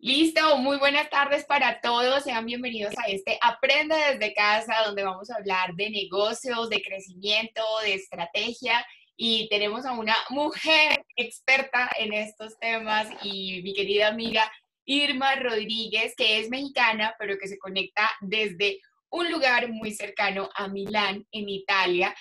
Listo, muy buenas tardes para todos. Sean bienvenidos a este Aprende desde casa, donde vamos a hablar de negocios, de crecimiento, de estrategia. Y tenemos a una mujer experta en estos temas y mi querida amiga Irma Rodríguez, que es mexicana, pero que se conecta desde un lugar muy cercano a Milán, en Italia.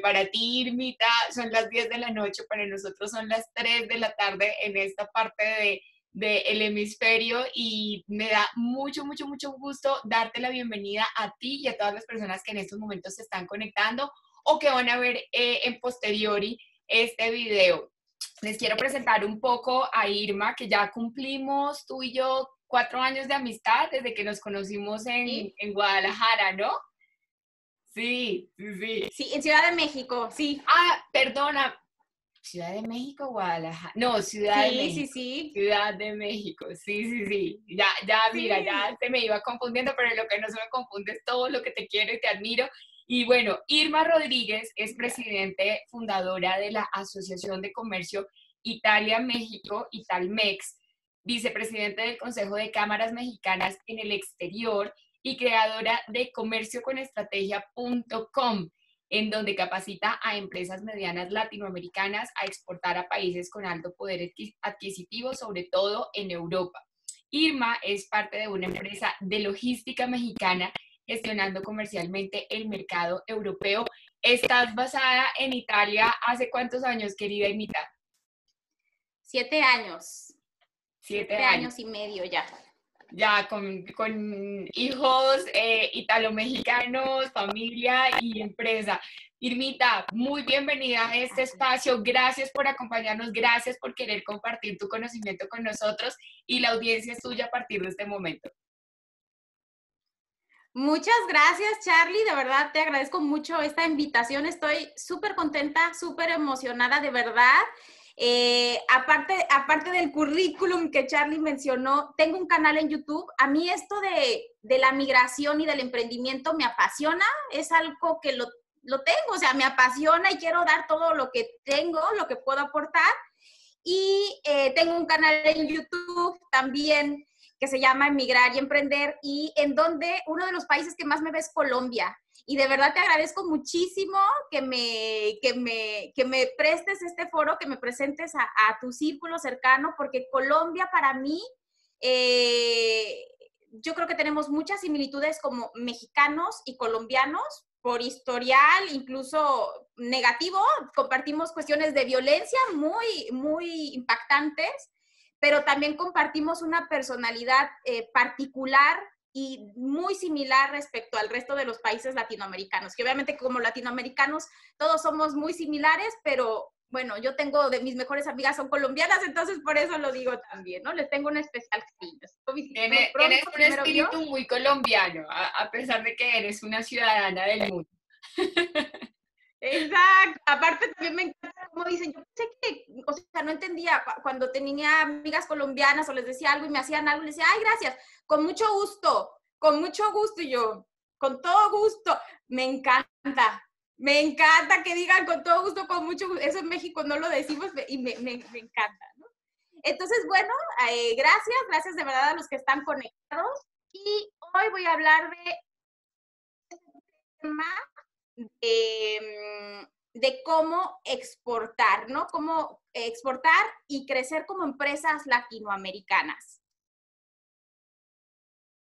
Para ti, Irmita, son las 10 de la noche, para nosotros son las 3 de la tarde en esta parte del hemisferio y me da mucho, mucho, mucho gusto darte la bienvenida a ti y a todas las personas que en estos momentos se están conectando o que van a ver en posteriori este video. Les quiero presentar un poco a Irma, que ya cumplimos tú y yo 4 años de amistad desde que nos conocimos ¿Sí? en Guadalajara, ¿no? Sí, sí, sí. Sí, en Ciudad de México, sí. Ah, perdona, Ciudad de México, Guadalajara. No, Ciudad de Sí, sí, México. sí. Ciudad de México. Sí, sí, sí. Ya, ya, mira, ya Sí. se me iba confundiendo, pero lo que no se me confunde es todo lo que te quiero y te admiro. Y bueno, Irma Rodríguez es presidente fundadora de la Asociación de Comercio Italia-México, Italmex, vicepresidente del Consejo de Cámaras Mexicanas en el Exterior y creadora de comercioconestrategia.com, en donde capacita a empresas medianas latinoamericanas a exportar a países con alto poder adquisitivo, sobre todo en Europa. Irma es parte de una empresa de logística mexicana gestionando comercialmente el mercado europeo. ¿Estás basada en Italia hace cuántos años, querida Irmita? 7 años. Siete siete años. años y medio ya. Ya con hijos italo-mexicanos, familia y empresa. Irmita, muy bienvenida a este Así. espacio. Gracias por acompañarnos, gracias por querer compartir tu conocimiento con nosotros y la audiencia es tuya a partir de este momento. Muchas gracias, Charlie. De verdad, te agradezco mucho esta invitación. Estoy súper contenta, súper emocionada, de verdad. Aparte del currículum que Charlie mencionó, tengo un canal en YouTube. A mí esto de la migración y del emprendimiento me apasiona. Es algo que lo tengo, o sea, me apasiona y quiero dar todo lo que tengo, lo que puedo aportar. Y tengo un canal en YouTube también que se llama Emigrar y Emprender, y en donde uno de los países que más me ve es Colombia. Y de verdad te agradezco muchísimo que me prestes este foro, que me presentes a tu círculo cercano, porque Colombia para mí, eh, yo creo que tenemos muchas similitudes como mexicanos y colombianos, por historial, incluso negativo, compartimos cuestiones de violencia muy, muy impactantes, pero también compartimos una personalidad particular y muy similar respecto al resto de los países latinoamericanos, que obviamente como latinoamericanos todos somos muy similares, pero bueno, yo tengo de mis mejores amigas son colombianas, entonces por eso lo digo también, ¿no? Les tengo un especial cariño. Estoy visitando Tienes pronto, un primero Dios. espíritu muy colombiano, a pesar de que eres una ciudadana del mundo. Exacto. Aparte también me encanta cómo dicen, yo pensé que, o sea, no entendía cuando tenía amigas colombianas o les decía algo y me hacían algo, les decía, ay, gracias, con mucho gusto, y yo, con todo gusto, me encanta que digan con todo gusto, con mucho gusto, eso en México no lo decimos y me encanta, ¿no? Entonces, bueno, gracias de verdad a los que están conectados, y hoy voy a hablar de tema de cómo exportar, ¿no? Cómo exportar y crecer como empresas latinoamericanas.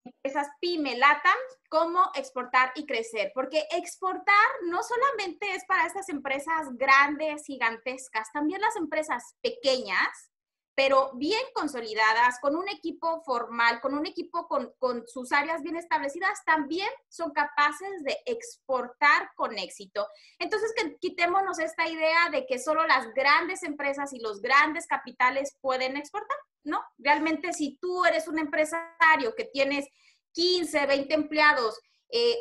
Empresas pyme, LATAM, cómo exportar y crecer. Porque exportar no solamente es para estas empresas grandes, gigantescas, también las empresas pequeñas, pero bien consolidadas, con un equipo formal, con un equipo con sus áreas bien establecidas, también son capaces de exportar con éxito. Entonces, quitémonos esta idea de que solo las grandes empresas y los grandes capitales pueden exportar, ¿no? Realmente, si tú eres un empresario que tienes 15, 20 empleados,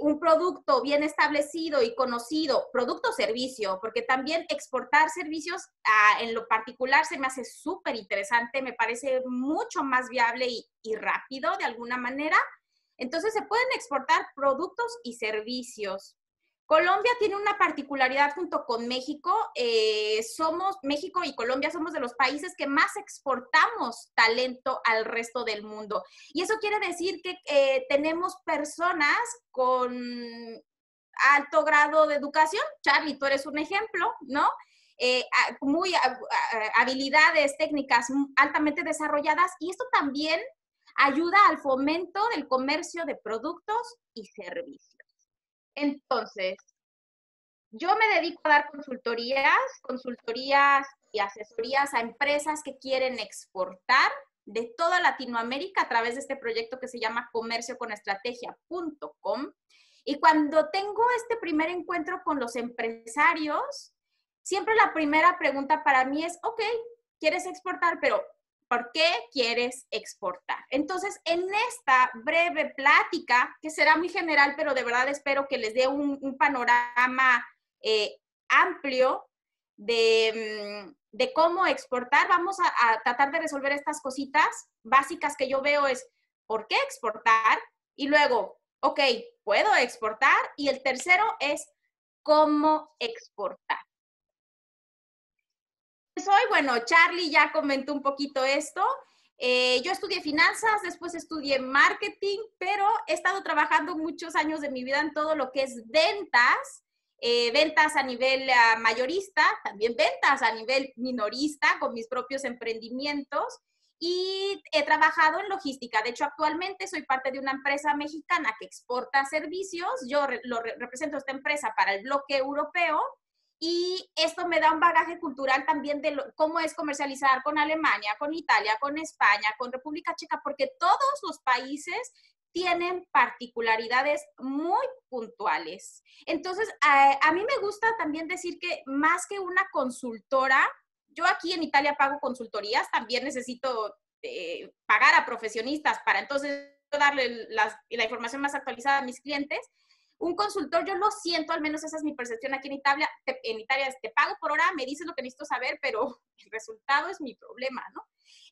un producto bien establecido y conocido, producto o servicio, porque también exportar servicios en lo particular se me hace súper interesante, me parece mucho más viable y rápido de alguna manera. Entonces se pueden exportar productos y servicios. Colombia tiene una particularidad junto con México. México y Colombia somos de los países que más exportamos talento al resto del mundo. Y eso quiere decir que tenemos personas con alto grado de educación. Charlie, tú eres un ejemplo, ¿no? Habilidades técnicas altamente desarrolladas, y esto también ayuda al fomento del comercio de productos y servicios. Entonces, yo me dedico a dar consultorías y asesorías a empresas que quieren exportar de toda Latinoamérica a través de este proyecto que se llama comercioconestrategia.com. Y cuando tengo este primer encuentro con los empresarios, siempre la primera pregunta para mí es, ok, ¿quieres exportar? Pero ¿por qué quieres exportar? Entonces, en esta breve plática, que será muy general, pero de verdad espero que les dé un panorama amplio de cómo exportar, vamos a tratar de resolver estas cositas básicas que yo veo es, ¿por qué exportar? Y luego, ok, ¿puedo exportar? Y el tercero es, ¿cómo exportar? Soy, bueno, Charlie ya comentó un poquito esto. Yo estudié finanzas, después estudié marketing, pero he estado trabajando muchos años de mi vida en todo lo que es ventas, ventas a nivel mayorista, también ventas a nivel minorista con mis propios emprendimientos, y he trabajado en logística. De hecho, actualmente soy parte de una empresa mexicana que exporta servicios. Yo represento esta empresa para el bloque europeo. Y esto me da un bagaje cultural también de cómo es comercializar con Alemania, con Italia, con España, con República Checa, porque todos los países tienen particularidades muy puntuales. Entonces, a mí me gusta también decir que más que una consultora, yo aquí en Italia pago consultorías, también necesito pagar a profesionistas para entonces darle la información más actualizada a mis clientes. Un consultor, yo lo siento, al menos esa es mi percepción aquí en Italia, te pago por hora, me dices lo que necesito saber, pero el resultado es mi problema, ¿no?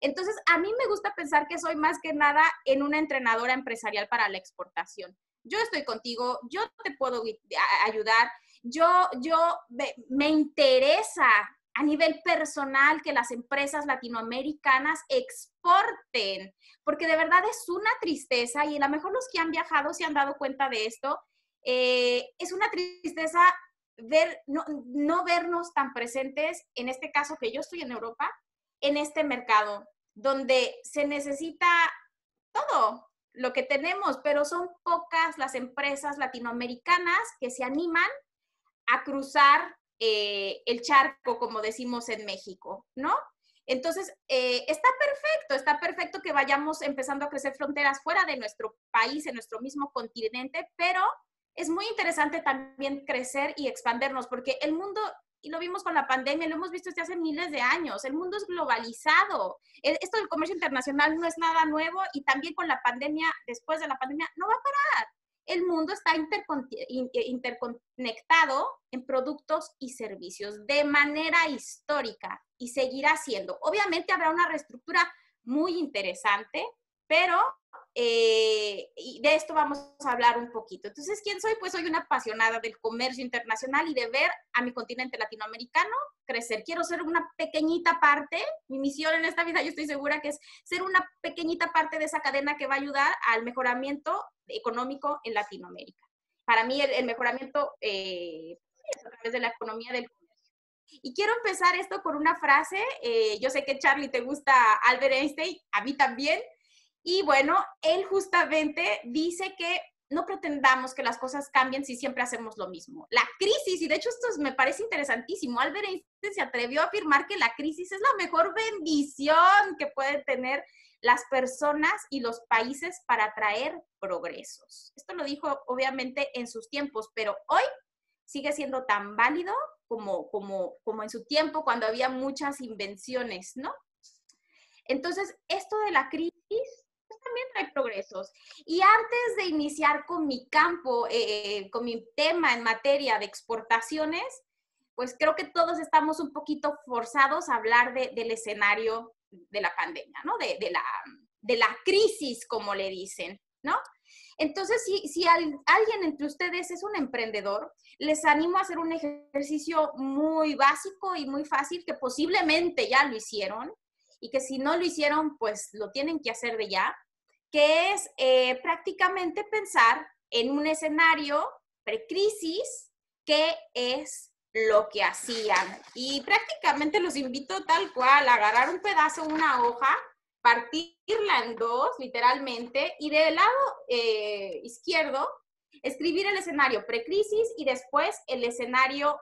Entonces, a mí me gusta pensar que soy más que nada en una entrenadora empresarial para la exportación. Yo estoy contigo, yo te puedo ayudar, me interesa a nivel personal que las empresas latinoamericanas exporten, porque de verdad es una tristeza, y a lo mejor los que han viajado se han dado cuenta de esto. Es una tristeza no vernos tan presentes, en este caso que yo estoy en Europa, en este mercado, donde se necesita todo lo que tenemos, pero son pocas las empresas latinoamericanas que se animan a cruzar el charco, como decimos en México, ¿no? Entonces, está perfecto que vayamos empezando a crecer fronteras fuera de nuestro país, en nuestro mismo continente, pero es muy interesante también crecer y expandernos, porque el mundo, y lo vimos con la pandemia, lo hemos visto desde hace miles de años, el mundo es globalizado. Esto del comercio internacional no es nada nuevo, y también con la pandemia, después de la pandemia, no va a parar. El mundo está interconectado en productos y servicios de manera histórica, y seguirá siendo. Obviamente habrá una reestructura muy interesante, pero y de esto vamos a hablar un poquito. Entonces, ¿quién soy? Pues soy una apasionada del comercio internacional y de ver a mi continente latinoamericano crecer. Quiero ser una pequeñita parte, mi misión en esta vida, yo estoy segura que es ser una pequeñita parte de esa cadena que va a ayudar al mejoramiento económico en Latinoamérica. Para mí el mejoramiento es a través de la economía del comercio. Y quiero empezar esto por una frase. Yo sé que Charlie te gusta Albert Einstein, a mí también. Y bueno, él justamente dice que no pretendamos que las cosas cambien si siempre hacemos lo mismo. La crisis, y de hecho esto me parece interesantísimo, Albert Einstein se atrevió a afirmar que la crisis es la mejor bendición que pueden tener las personas y los países para traer progresos. Esto lo dijo obviamente en sus tiempos, pero hoy sigue siendo tan válido como en su tiempo, cuando había muchas invenciones, ¿no? Entonces, esto de la crisis también trae progresos. Y antes de iniciar con mi campo, con mi tema en materia de exportaciones, pues creo que todos estamos un poquito forzados a hablar del escenario de la pandemia, ¿no? De la crisis, como le dicen, ¿no? Entonces, si alguien entre ustedes es un emprendedor, les animo a hacer un ejercicio muy básico y muy fácil que posiblemente ya lo hicieron y que si no lo hicieron, pues lo tienen que hacer de ya, que es prácticamente pensar en un escenario precrisis, qué es lo que hacían. Y prácticamente los invito tal cual a agarrar un pedazo, una hoja, partirla en dos, literalmente, y del lado izquierdo, escribir el escenario precrisis y después el escenario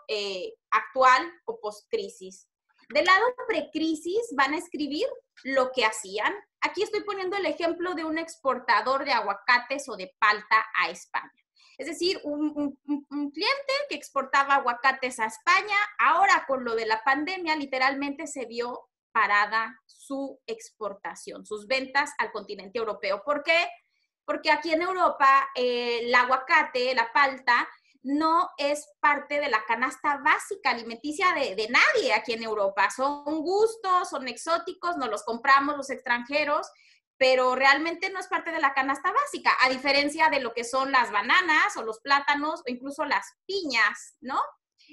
actual o postcrisis. Del lado precrisis van a escribir lo que hacían. Aquí estoy poniendo el ejemplo de un exportador de aguacates o de palta a España. Es decir, un cliente que exportaba aguacates a España, ahora con lo de la pandemia, literalmente se vio parada su exportación, sus ventas al continente europeo. ¿Por qué? Porque aquí en Europa el aguacate, la palta, no es parte de la canasta básica alimenticia de nadie aquí en Europa. Son gustos, son exóticos, nos los compramos los extranjeros, pero realmente no es parte de la canasta básica, a diferencia de lo que son las bananas o los plátanos o incluso las piñas, ¿no?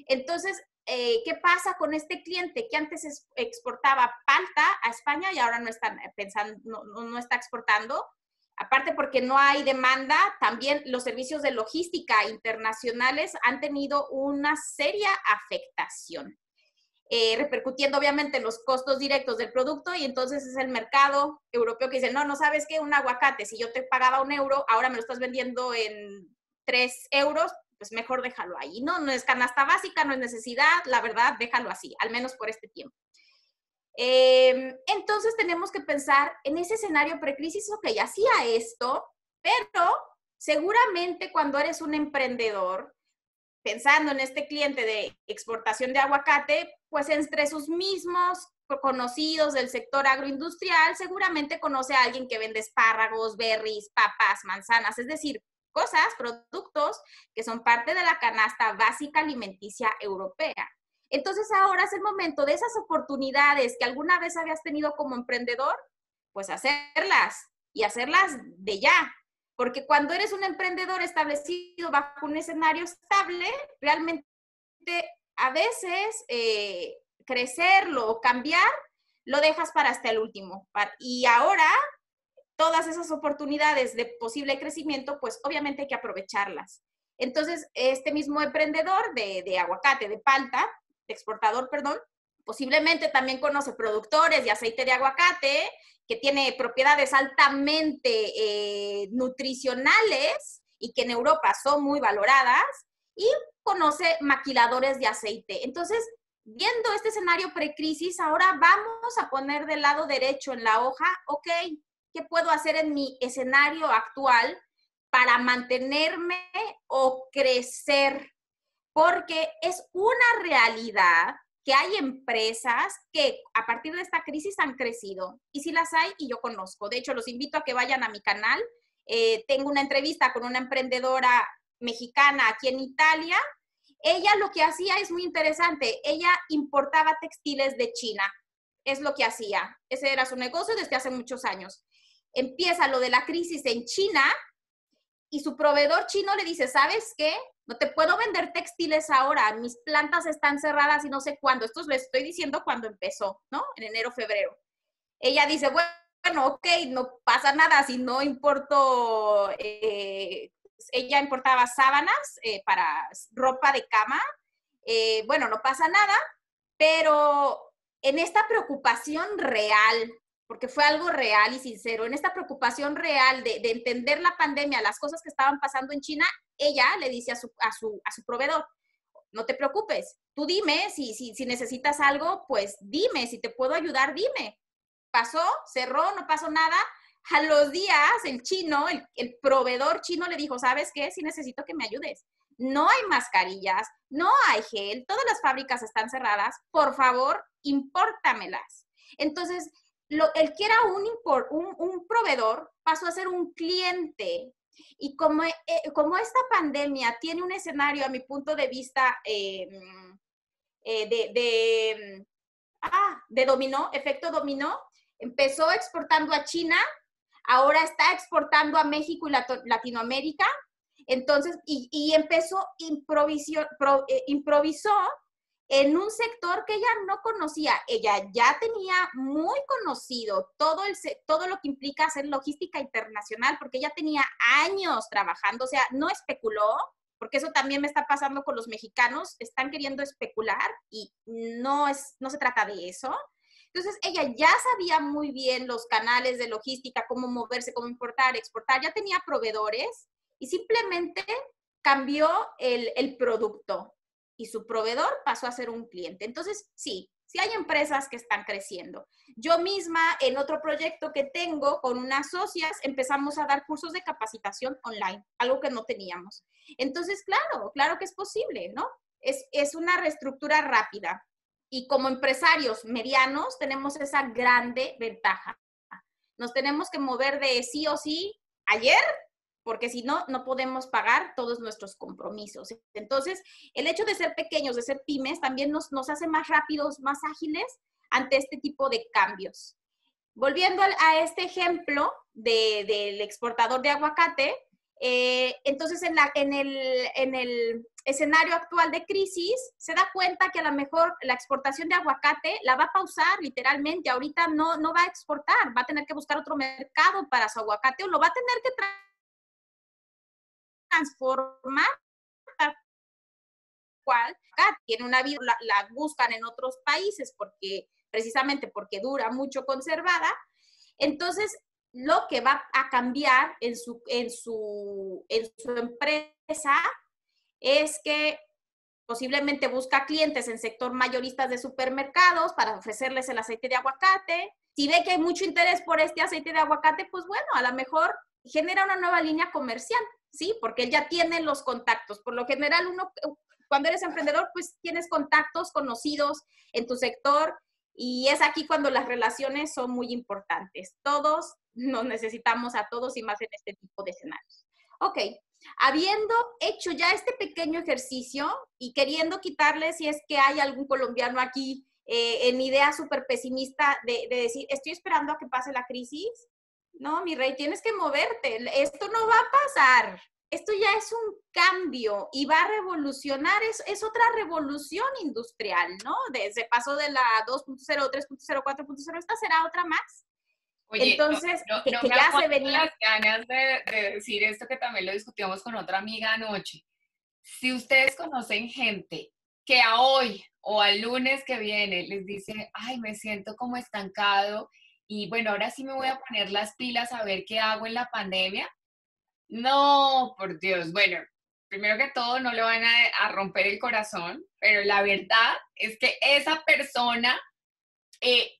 Entonces, ¿qué pasa con este cliente que antes exportaba palta a España y ahora no está pensando, no está exportando? Aparte porque no hay demanda, también los servicios de logística internacionales han tenido una seria afectación, repercutiendo obviamente en los costos directos del producto, y entonces es el mercado europeo que dice, no sabes qué, un aguacate, si yo te pagaba 1 euro, ahora me lo estás vendiendo en 3 euros, pues mejor déjalo ahí. No es canasta básica, no es necesidad, la verdad, déjalo así, al menos por este tiempo. Entonces tenemos que pensar en ese escenario precrisis, ok, hacía esto, pero seguramente cuando eres un emprendedor, pensando en este cliente de exportación de aguacate, pues entre sus mismos conocidos del sector agroindustrial, seguramente conoce a alguien que vende espárragos, berries, papas, manzanas, es decir, cosas, productos que son parte de la canasta básica alimenticia europea. Entonces ahora es el momento de esas oportunidades que alguna vez habías tenido como emprendedor, pues hacerlas y hacerlas de ya. Porque cuando eres un emprendedor establecido bajo un escenario estable, realmente a veces crecerlo o cambiar lo dejas para hasta el último. Y ahora todas esas oportunidades de posible crecimiento, pues obviamente hay que aprovecharlas. Entonces, este mismo emprendedor de aguacate, de palta, de exportador, perdón, posiblemente también conoce productores de aceite de aguacate, que tiene propiedades altamente nutricionales y que en Europa son muy valoradas, y conoce maquiladores de aceite. Entonces, viendo este escenario precrisis, ahora vamos a poner del lado derecho en la hoja, ok, ¿qué puedo hacer en mi escenario actual para mantenerme o crecer? Porque es una realidad que hay empresas que a partir de esta crisis han crecido. Y sí las hay y yo conozco. De hecho, los invito a que vayan a mi canal. Tengo una entrevista con una emprendedora mexicana aquí en Italia. Ella lo que hacía es muy interesante. Ella importaba textiles de China. Es lo que hacía. Ese era su negocio desde hace muchos años. Empieza lo de la crisis en China y su proveedor chino le dice, ¿sabes qué? No te puedo vender textiles ahora, mis plantas están cerradas y no sé cuándo. Esto les estoy diciendo cuando empezó, ¿no? En enero, febrero. Ella dice, bueno, ok, no pasa nada si no importo. Ella importaba sábanas para ropa de cama. Bueno, no pasa nada, pero en esta preocupación real, porque fue algo real y sincero, en esta preocupación real de entender la pandemia, las cosas que estaban pasando en China, ella le dice a su proveedor, no te preocupes, tú dime, si necesitas algo, pues dime, si te puedo ayudar, dime. Pasó, cerró, no pasó nada. A los días, el chino, el proveedor chino le dijo, ¿sabes qué? Sí necesito que me ayudes. No hay mascarillas, no hay gel, todas las fábricas están cerradas, por favor, impórtamelas. Entonces, el que era un proveedor pasó a ser un cliente. Y como esta pandemia tiene un escenario, a mi punto de vista, de dominó, efecto dominó, empezó exportando a China, ahora está exportando a México y Latinoamérica. Entonces, y empezó, improvisó en un sector que ella no conocía. Ella ya tenía muy conocido todo lo que implica hacer logística internacional, porque ella tenía años trabajando, o sea, no especuló, porque eso también me está pasando con los mexicanos, están queriendo especular y no se trata de eso. Entonces, ella ya sabía muy bien los canales de logística, cómo moverse, cómo importar, exportar, ya tenía proveedores y simplemente cambió el producto y su proveedor pasó a ser un cliente. Entonces, sí hay empresas que están creciendo. Yo misma, en otro proyecto que tengo con unas socias, empezamos a dar cursos de capacitación online, algo que no teníamos. Entonces, claro que es posible, ¿no? Es una reestructura rápida. Y como empresarios medianos tenemos esa grande ventaja. Nos tenemos que mover de sí o sí ayer, porque si no, no podemos pagar todos nuestros compromisos. Entonces, el hecho de ser pequeños, de ser pymes, también nos hace más rápidos, más ágiles ante este tipo de cambios. Volviendo a este ejemplo del exportador de aguacate, entonces en el escenario actual de crisis se da cuenta que a lo mejor la exportación de aguacate la va a pausar literalmente, ahorita no va a exportar, va a tener que buscar otro mercado para su aguacate o lo va a tener que transformar tal cual, tiene una vida, la buscan en otros países precisamente porque dura mucho conservada. Entonces, lo que va a cambiar en su empresa es que posiblemente busca clientes en sector mayoristas de supermercados para ofrecerles el aceite de aguacate. Si ve que hay mucho interés por este aceite de aguacate, pues bueno, a lo mejor genera una nueva línea comercial, ¿sí? Porque él ya tiene los contactos. Por lo general, cuando eres emprendedor, pues tienes contactos conocidos en tu sector y es aquí cuando las relaciones son muy importantes. Todos nos necesitamos a todos y más en este tipo de escenarios. Ok, habiendo hecho ya este pequeño ejercicio y queriendo quitarle si es que hay algún colombiano aquí en idea súper pesimista de decir, estoy esperando a que pase la crisis. No, mi rey, tienes que moverte. Esto no va a pasar. Esto ya es un cambio y va a revolucionar, es otra revolución industrial, ¿no? Se pasó de la 2.0, 3.0, 4.0, esta será otra más. Oye, entonces, no que me ya se aguanto venía. las ganas de decir esto que también lo discutimos con otra amiga anoche. Si ustedes conocen gente que a hoy o al lunes que viene les dice, ay, me siento como estancado y bueno, ahora sí me voy a poner las pilas a ver qué hago en la pandemia. No, por Dios. Bueno, primero que todo no le van a romper el corazón, pero la verdad es que esa persona eh,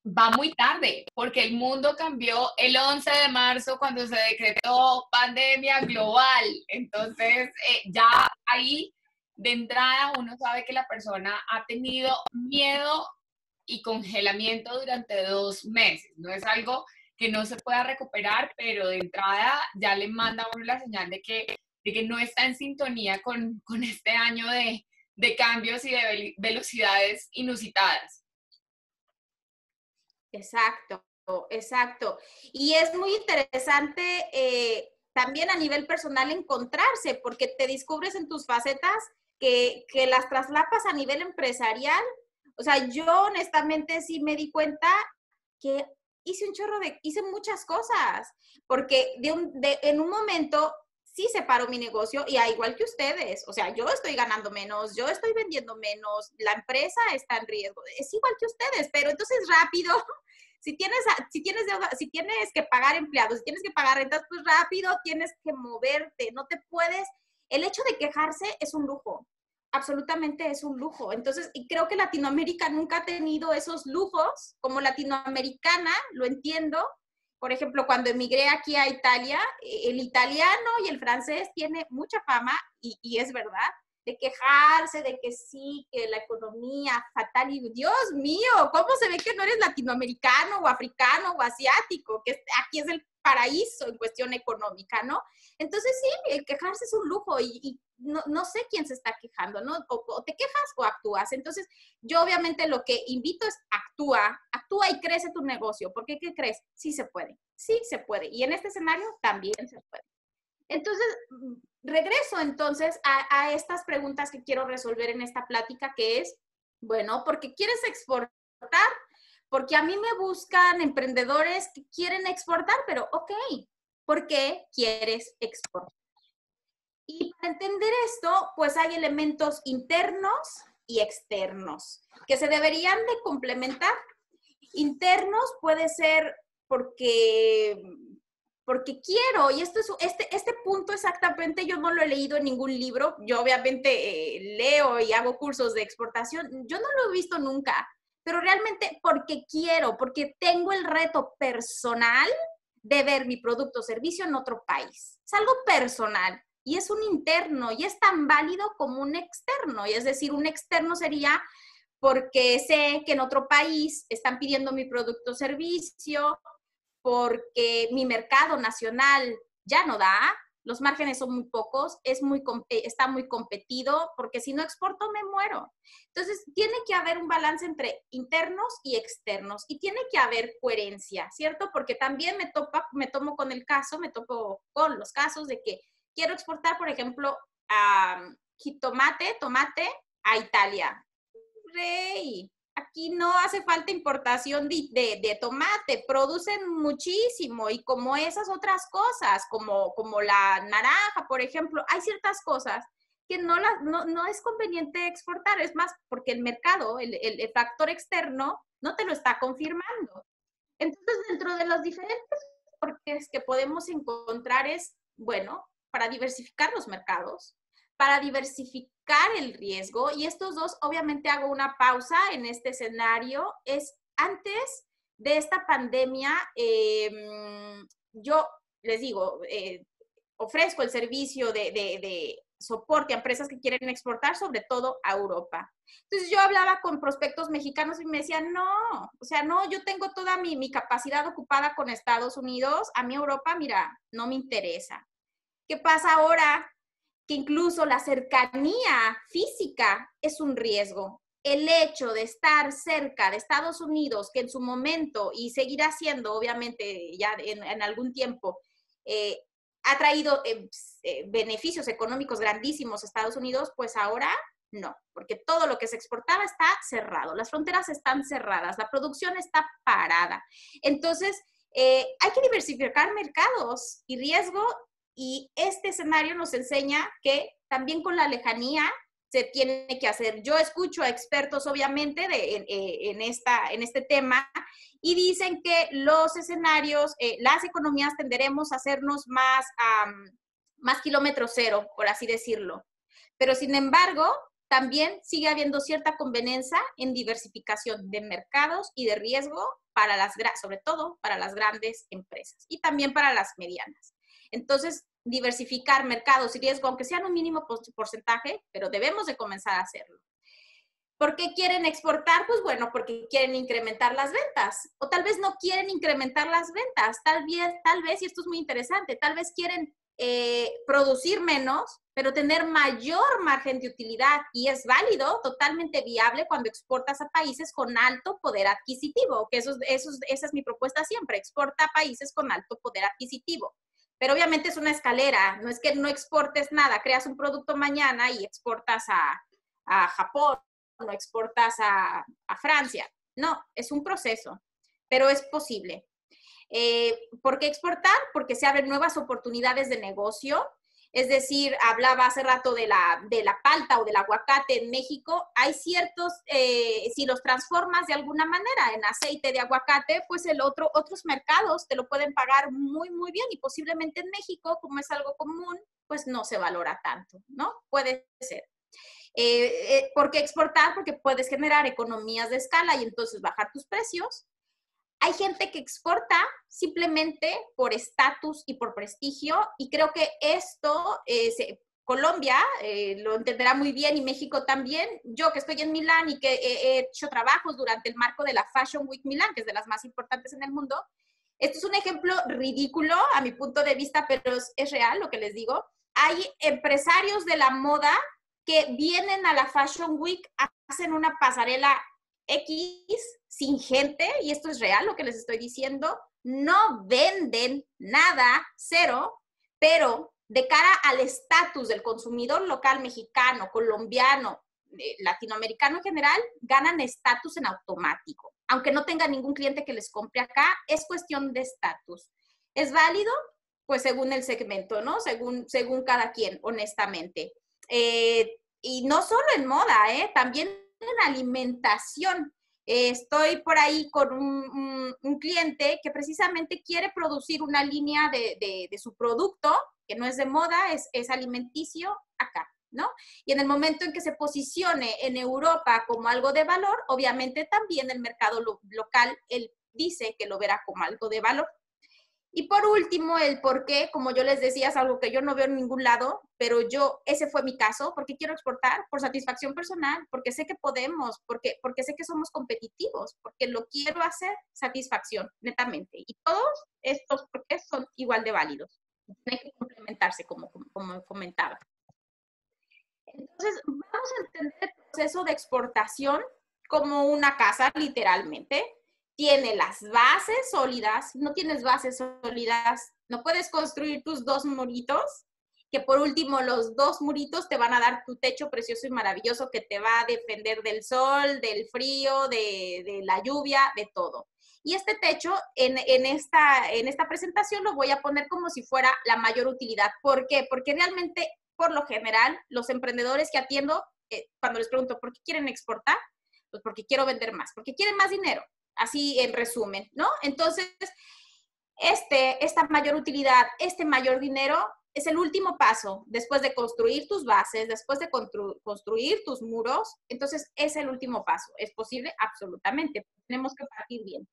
va muy tarde, porque el mundo cambió el 11 de marzo cuando se decretó pandemia global. Entonces, ya ahí de entrada uno sabe que la persona ha tenido miedo y congelamiento durante 2 meses. No es algo que no se pueda recuperar, pero de entrada ya le manda a uno la señal de que no está en sintonía con este año de cambios y de velocidades inusitadas. Exacto, exacto. Y es muy interesante también a nivel personal encontrarse, porque te descubres en tus facetas que las traslapas a nivel empresarial. O sea, yo honestamente sí me di cuenta que hice muchas cosas, porque en un momento sí separo mi negocio y igual que ustedes, o sea, yo estoy ganando menos, yo estoy vendiendo menos, la empresa está en riesgo, es igual que ustedes, pero entonces rápido, si tienes que pagar empleados, si tienes que pagar rentas, pues rápido tienes que moverte, no te puedes, el hecho de quejarse es un lujo, absolutamente es un lujo. Entonces, y creo que Latinoamérica nunca ha tenido esos lujos. Como latinoamericana, lo entiendo. Por ejemplo, cuando emigré aquí a Italia, el italiano y el francés tiene mucha fama, y es verdad, de quejarse, de que sí, que la economía fatal, y Dios mío, ¿cómo se ve que no eres latinoamericano o africano o asiático? Que aquí es el paraíso en cuestión económica, ¿no? Entonces sí, el quejarse es un lujo y no sé quién se está quejando, ¿no? O te quejas o actúas. Entonces, yo obviamente lo que invito es actúa y crece tu negocio, porque ¿qué crees? Sí se puede. Sí se puede. Y en este escenario también se puede. Entonces, regreso entonces a estas preguntas que quiero resolver en esta plática, que es, bueno, ¿por qué quieres exportar? Porque a mí me buscan emprendedores que quieren exportar, pero ok, ¿por qué quieres exportar? Y para entender esto, pues hay elementos internos y externos que se deberían de complementar. Internos puede ser porque quiero, y este punto exactamente yo no lo he leído en ningún libro, yo obviamente leo y hago cursos de exportación, yo no lo he visto nunca, pero realmente porque quiero, porque tengo el reto personal de ver mi producto o servicio en otro país. Es algo personal y es un interno y es tan válido como un externo, y es decir, un externo sería porque sé que en otro país están pidiendo mi producto o servicio, porque mi mercado nacional ya no da, los márgenes son muy pocos, está muy competido, porque si no exporto me muero. Entonces, tiene que haber un balance entre internos y externos y tiene que haber coherencia, ¿cierto? Porque también me topo con los casos de que quiero exportar, por ejemplo, tomate a Italia. Rey, aquí no hace falta importación de tomate, producen muchísimo y como esas otras cosas, como la naranja, por ejemplo, hay ciertas cosas que no es conveniente exportar, es más, porque el mercado, el factor externo, no te lo está confirmando. Entonces, dentro de los diferentes porqués que podemos encontrar es, bueno, para diversificar los mercados, para diversificar el riesgo, y estos dos, obviamente hago una pausa en este escenario, es antes de esta pandemia, yo les digo, ofrezco el servicio de soporte a empresas que quieren exportar, sobre todo a Europa. Entonces yo hablaba con prospectos mexicanos y me decían, no, o sea, no, yo tengo toda mi capacidad ocupada con Estados Unidos, a mí Europa, mira, no me interesa. ¿Qué pasa ahora? Que incluso la cercanía física es un riesgo. El hecho de estar cerca de Estados Unidos, que en su momento, y seguirá siendo obviamente ya en algún tiempo, ha traído beneficios económicos grandísimos a Estados Unidos, pues ahora no, porque todo lo que se exportaba está cerrado, las fronteras están cerradas, la producción está parada. Entonces, hay que diversificar mercados y riesgo, y este escenario nos enseña que también con la lejanía se tiene que hacer. Yo escucho a expertos, obviamente, en este tema, y dicen que los escenarios, las economías tenderemos a hacernos más kilómetro cero, por así decirlo. Pero, sin embargo, también sigue habiendo cierta conveniencia en diversificación de mercados y de riesgo sobre todo para las grandes empresas y también para las medianas. Entonces, diversificar mercados y riesgo, aunque sean un mínimo porcentaje, pero debemos de comenzar a hacerlo. ¿Por qué quieren exportar? Pues bueno, porque quieren incrementar las ventas. O tal vez no quieren incrementar las ventas. Tal vez, y esto es muy interesante, tal vez quieren producir menos, pero tener mayor margen de utilidad. Y es válido, totalmente viable cuando exportas a países con alto poder adquisitivo, que esa es mi propuesta siempre, exporta a países con alto poder adquisitivo. Pero obviamente es una escalera, no es que no exportes nada, creas un producto mañana y exportas a Japón, no exportas a Francia. No, es un proceso, pero es posible. ¿Por qué exportar? Porque se abren nuevas oportunidades de negocio. Es decir, hablaba hace rato de la palta o del aguacate en México. Hay ciertos, si los transformas de alguna manera en aceite de aguacate, pues otros mercados te lo pueden pagar muy, muy bien, y posiblemente en México, como es algo común, pues no se valora tanto, ¿no? Puede ser. ¿Por qué exportar? Porque puedes generar economías de escala y entonces bajar tus precios. Hay gente que exporta simplemente por estatus y por prestigio, y creo que esto, Colombia lo entenderá muy bien, y México también. Yo que estoy en Milán y que he hecho trabajos durante el marco de la Fashion Week Milán, que es de las más importantes en el mundo, esto es un ejemplo ridículo a mi punto de vista, pero es real lo que les digo. Hay empresarios de la moda que vienen a la Fashion Week, hacen una pasarela X sin gente, y esto es real lo que les estoy diciendo, no venden nada, cero, pero de cara al estatus del consumidor local mexicano, colombiano, latinoamericano en general, ganan estatus en automático. Aunque no tenga ningún cliente que les compre acá, es cuestión de estatus. ¿Es válido? Pues según el segmento, ¿no? Según cada quien, honestamente. Y no solo en moda, también en alimentación. Estoy por ahí con un cliente que precisamente quiere producir una línea de su producto, que no es de moda, es alimenticio acá, ¿no? Y en el momento en que se posicione en Europa como algo de valor, obviamente también el mercado local, él dice que lo verá como algo de valor. Y por último, el por qué, como yo les decía, es algo que yo no veo en ningún lado, pero ese fue mi caso, porque quiero exportar por satisfacción personal, porque sé que podemos, porque sé que somos competitivos, porque lo quiero hacer, satisfacción, netamente. Y todos estos porqués son igual de válidos. Tienen que complementarse, como comentaba. Entonces, vamos a entender el proceso de exportación como una casa, literalmente. Tiene las bases sólidas, no tienes bases sólidas, no puedes construir tus 2 muritos, que por último los 2 muritos te van a dar tu techo precioso y maravilloso que te va a defender del sol, del frío, de la lluvia, de todo. Y este techo, en esta presentación lo voy a poner como si fuera la mayor utilidad. ¿Por qué? Porque realmente, por lo general, los emprendedores que atiendo, cuando les pregunto, ¿por qué quieren exportar? Pues porque quiero vender más, porque quieren más dinero. Así en resumen, ¿no? Entonces, esta mayor utilidad, este mayor dinero, es el último paso después de construir tus bases, después de construir tus muros. Entonces, es el último paso. ¿Es posible? Absolutamente. Tenemos que partir bien.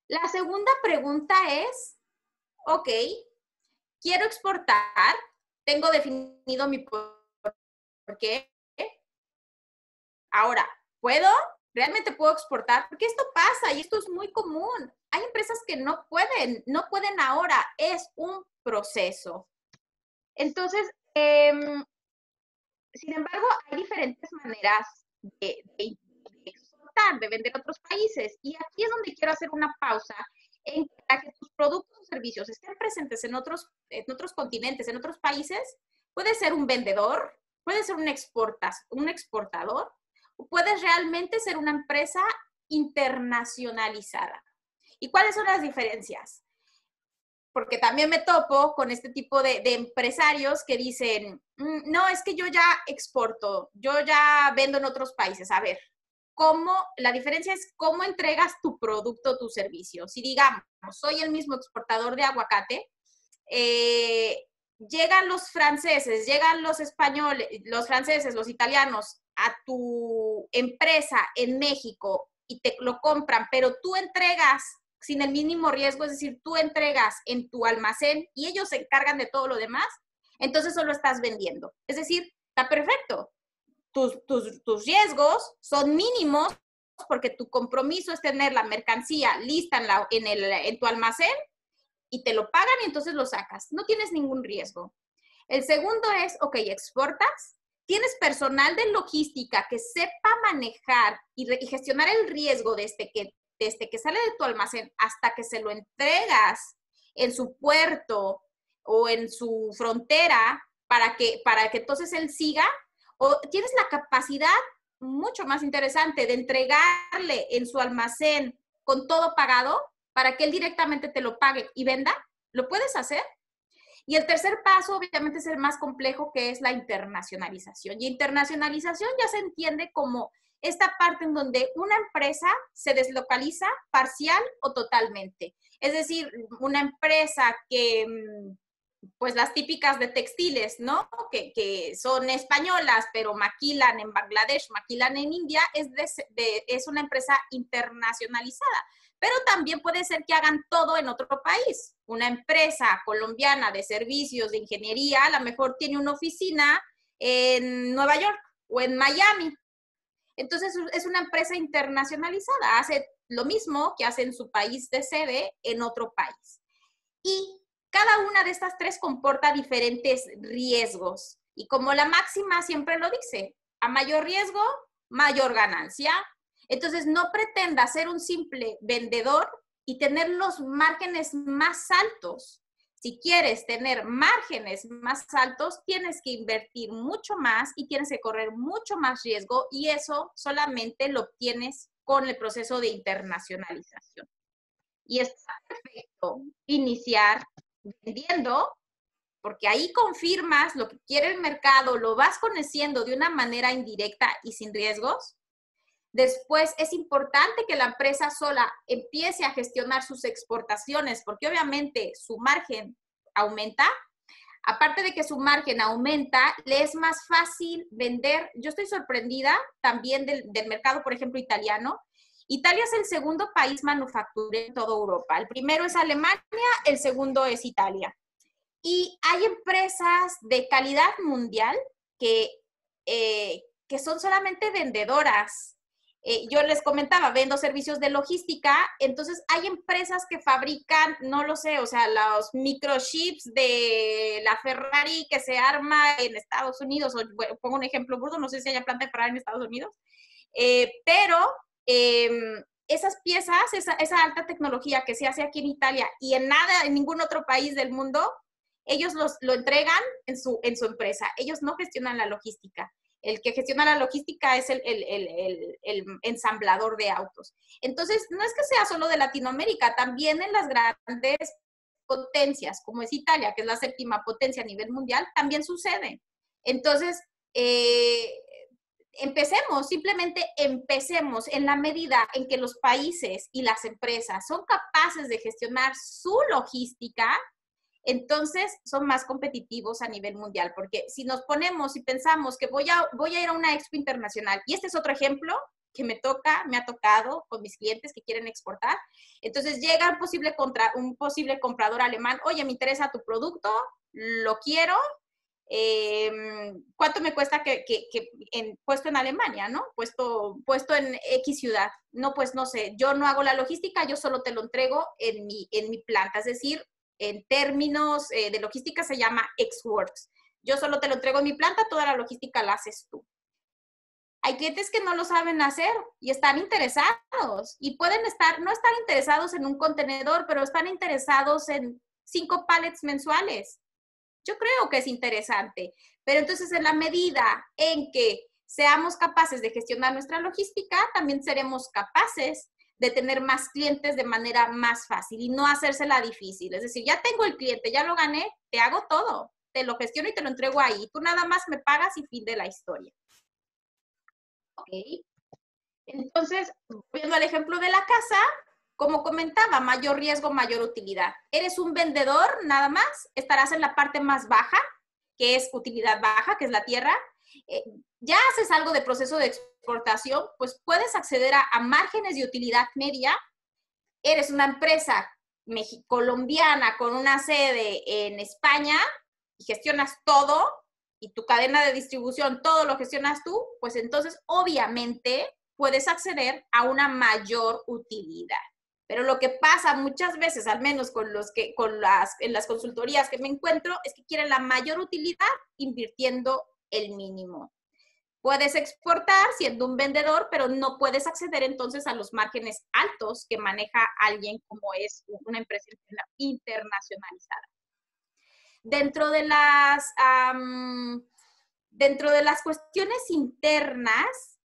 La segunda pregunta es, ok, quiero exportar, tengo definido mi por qué. Ahora, ¿puedo? ¿Realmente puedo exportar? Porque esto pasa y esto es muy común. Hay empresas que no pueden ahora. Es un proceso. Entonces, sin embargo, hay diferentes maneras de exportar, de vender a otros países. Y aquí es donde quiero hacer una pausa para que tus productos o servicios estén presentes en otros continentes, en otros países. Puede ser un vendedor, puede ser un exportador, o puedes realmente ser una empresa internacionalizada. ¿Y cuáles son las diferencias? Porque también me topo con este tipo de empresarios que dicen, no, es que yo ya exporto, yo ya vendo en otros países. A ver, la diferencia es cómo entregas tu producto o tu servicio. Si digamos, soy el mismo exportador de aguacate, llegan los franceses, llegan los españoles, los franceses, los italianos a tu empresa en México y te lo compran, pero tú entregas sin el mínimo riesgo, es decir, tú entregas en tu almacén y ellos se encargan de todo lo demás, entonces solo estás vendiendo. Es decir, está perfecto. Tus riesgos son mínimos porque tu compromiso es tener la mercancía lista en tu almacén y te lo pagan y entonces lo sacas. No tienes ningún riesgo. El segundo es, ok, exportas, tienes personal de logística que sepa manejar y gestionar el riesgo desde que sale de tu almacén hasta que se lo entregas en su puerto o en su frontera para que entonces él siga, o tienes la capacidad mucho más interesante de entregarle en su almacén con todo pagado para que él directamente te lo pague y venda. ¿Lo puedes hacer? Y el tercer paso, obviamente, es el más complejo, que es la internacionalización. Y internacionalización ya se entiende como esta parte en donde una empresa se deslocaliza parcial o totalmente. Es decir, una empresa que, pues las típicas de textiles, ¿no? Que son españolas, pero maquilan en Bangladesh, maquilan en India, es una empresa internacionalizada. Pero también puede ser que hagan todo en otro país. Una empresa colombiana de servicios de ingeniería a lo mejor tiene una oficina en Nueva York o en Miami. Entonces es una empresa internacionalizada, hace lo mismo que hace en su país de sede en otro país. Y cada una de estas tres comporta diferentes riesgos. Y como la máxima siempre lo dice, a mayor riesgo, mayor ganancia. Entonces, no pretenda ser un simple vendedor y tener los márgenes más altos. Si quieres tener márgenes más altos, tienes que invertir mucho más y tienes que correr mucho más riesgo, y eso solamente lo obtienes con el proceso de internacionalización. Y está perfecto iniciar vendiendo, porque ahí confirmas lo que quiere el mercado, lo vas conociendo de una manera indirecta y sin riesgos. Después es importante que la empresa sola empiece a gestionar sus exportaciones, porque obviamente su margen aumenta. Aparte de que su margen aumenta, le es más fácil vender. Yo estoy sorprendida también del mercado, por ejemplo, italiano. Italia es el segundo país manufacturero en toda Europa. El primero es Alemania, el segundo es Italia. Y hay empresas de calidad mundial que son solamente vendedoras. Yo les comentaba, vendo servicios de logística, entonces hay empresas que fabrican, no lo sé, o sea, los microchips de la Ferrari que se arma en Estados Unidos, o bueno, pongo un ejemplo burdo, no sé si haya planta de Ferrari en Estados Unidos, pero esas piezas, esa alta tecnología que se hace aquí en Italia y en ningún otro país del mundo, ellos lo entregan en su empresa, ellos no gestionan la logística. El que gestiona la logística es el ensamblador de autos. Entonces, no es que sea solo de Latinoamérica, también en las grandes potencias, como es Italia, que es la séptima potencia a nivel mundial, también sucede. Entonces, simplemente empecemos en la medida en que los países y las empresas son capaces de gestionar su logística. Entonces son más competitivos a nivel mundial, porque si nos ponemos y pensamos que voy a ir a una expo internacional, y este es otro ejemplo que me ha tocado con mis clientes que quieren exportar, entonces llega un posible comprador alemán, oye, me interesa tu producto, lo quiero, ¿cuánto me cuesta puesto en Alemania, ¿no? Puesto en X ciudad. No, pues no sé, yo no hago la logística, yo solo te lo entrego en mi planta, es decir, en términos de logística se llama ex-works. Yo solo te lo entrego en mi planta, toda la logística la haces tú. Hay clientes que no lo saben hacer y están interesados y pueden no estar interesados en un contenedor, pero están interesados en 5 pallets mensuales. Yo creo que es interesante, pero entonces en la medida en que seamos capaces de gestionar nuestra logística, también seremos capaces de tener más clientes de manera más fácil y no hacérsela difícil. Es decir, ya tengo el cliente, ya lo gané, te hago todo, te lo gestiono y te lo entrego ahí. Tú nada más me pagas y fin de la historia. Ok. Entonces, volviendo al ejemplo de la casa, como comentaba, mayor riesgo, mayor utilidad. Eres un vendedor, nada más, estarás en la parte más baja, que es utilidad baja, que es la tierra. Ya haces algo de proceso de exportación, pues puedes acceder a márgenes de utilidad media. Eres una empresa colombiana con una sede en España y gestionas todo, y tu cadena de distribución, todo lo gestionas tú, pues entonces obviamente puedes acceder a una mayor utilidad. Pero lo que pasa muchas veces, al menos en las consultorías que me encuentro, es que quieren la mayor utilidad invirtiendo el mínimo. Puedes exportar siendo un vendedor, pero no puedes acceder entonces a los márgenes altos que maneja alguien como es una empresa internacionalizada. Dentro de las cuestiones internas,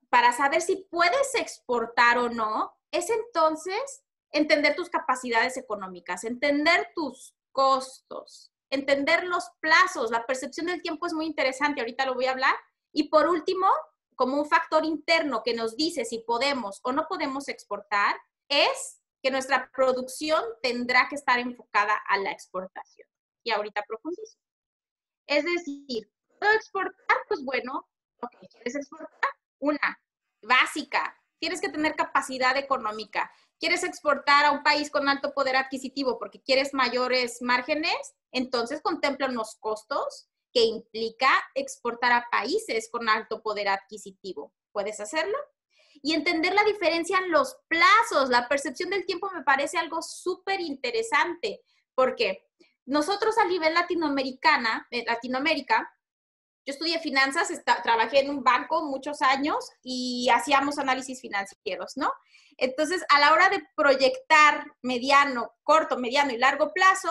para saber si puedes exportar o no, es entonces entender tus capacidades económicas, entender tus costos, entender los plazos. La percepción del tiempo es muy interesante, ahorita lo voy a hablar. Y por último, como un factor interno que nos dice si podemos o no podemos exportar, es que nuestra producción tendrá que estar enfocada a la exportación. Y ahorita profundizo. Es decir, ¿puedo exportar? Pues bueno, ok, ¿quieres exportar? Una, básica, tienes que tener capacidad económica. ¿Quieres exportar a un país con alto poder adquisitivo porque quieres mayores márgenes? Entonces contempla unos costos que implica exportar a países con alto poder adquisitivo. ¿Puedes hacerlo? Y entender la diferencia en los plazos. La percepción del tiempo me parece algo súper interesante, porque nosotros a nivel Latinoamérica, Yo estudié finanzas, trabajé en un banco muchos años y hacíamos análisis financieros, ¿no? Entonces, a la hora de proyectar mediano, corto, mediano y largo plazo,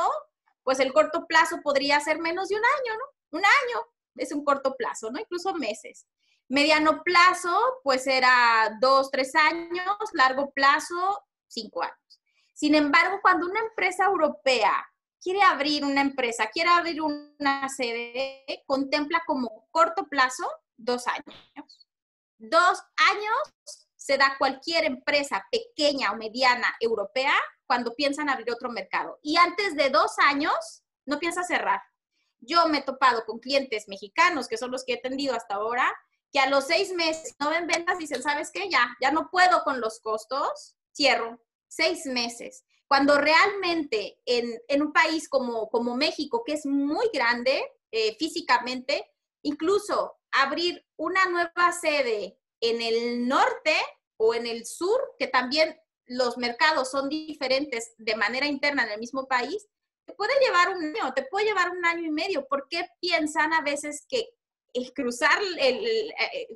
pues el corto plazo podría ser menos de un año, ¿no? Un año es un corto plazo, ¿no? Incluso meses. Mediano plazo, pues era 2, 3 años, largo plazo, 5 años. Sin embargo, cuando una empresa europea quiere abrir una empresa, quiere abrir una sede, contempla como corto plazo 2 años. 2 años se da cualquier empresa pequeña o mediana europea cuando piensan abrir otro mercado. Y antes de 2 años no piensa cerrar. Yo me he topado con clientes mexicanos, que son los que he atendido hasta ahora, que a los 6 meses no ven ventas, dicen, ¿sabes qué? Ya no puedo con los costos, cierro. 6 meses. Cuando realmente en un país como México, que es muy grande físicamente, incluso abrir una nueva sede en el norte o en el sur, que también los mercados son diferentes de manera interna en el mismo país, te puede llevar un año, te puede llevar un año y medio. ¿Por qué piensan a veces que cruzar,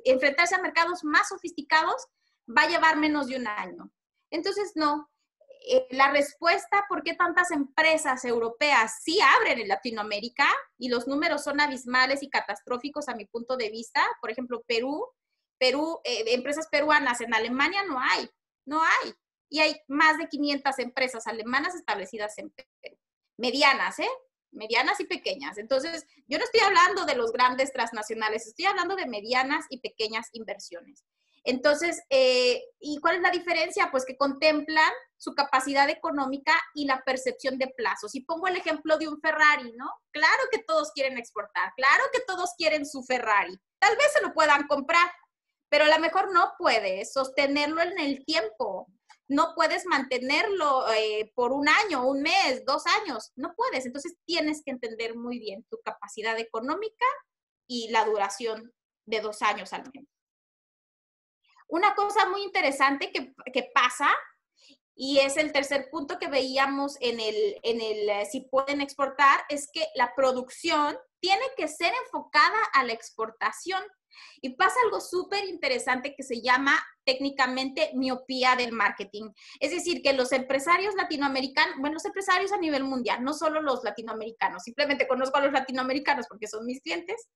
enfrentarse a mercados más sofisticados va a llevar menos de un año? Entonces, no. La respuesta, ¿por qué tantas empresas europeas sí abren en Latinoamérica? Y los números son abismales y catastróficos a mi punto de vista. Por ejemplo, Perú, empresas peruanas en Alemania no hay. Y hay más de 500 empresas alemanas establecidas en Perú. Medianas, medianas y pequeñas. Entonces, yo no estoy hablando de los grandes transnacionales, estoy hablando de medianas y pequeñas inversiones. Entonces, ¿y cuál es la diferencia? Pues que contemplan su capacidad económica y la percepción de plazos. Y pongo el ejemplo de un Ferrari, ¿no? Claro que todos quieren exportar, claro que todos quieren su Ferrari. Tal vez se lo puedan comprar, pero a lo mejor no puedes sostenerlo en el tiempo. No puedes mantenerlo por un año, un mes, 2 años. No puedes. Entonces, tienes que entender muy bien tu capacidad económica y la duración de 2 años al menos. Una cosa muy interesante que pasa, y es el tercer punto que veíamos en el si pueden exportar, es que la producción tiene que ser enfocada a la exportación. Y pasa algo súper interesante que se llama técnicamente miopía del marketing. Es decir, que los empresarios latinoamericanos, bueno, los empresarios a nivel mundial, no solo los latinoamericanos, simplemente conozco a los latinoamericanos porque son mis clientes,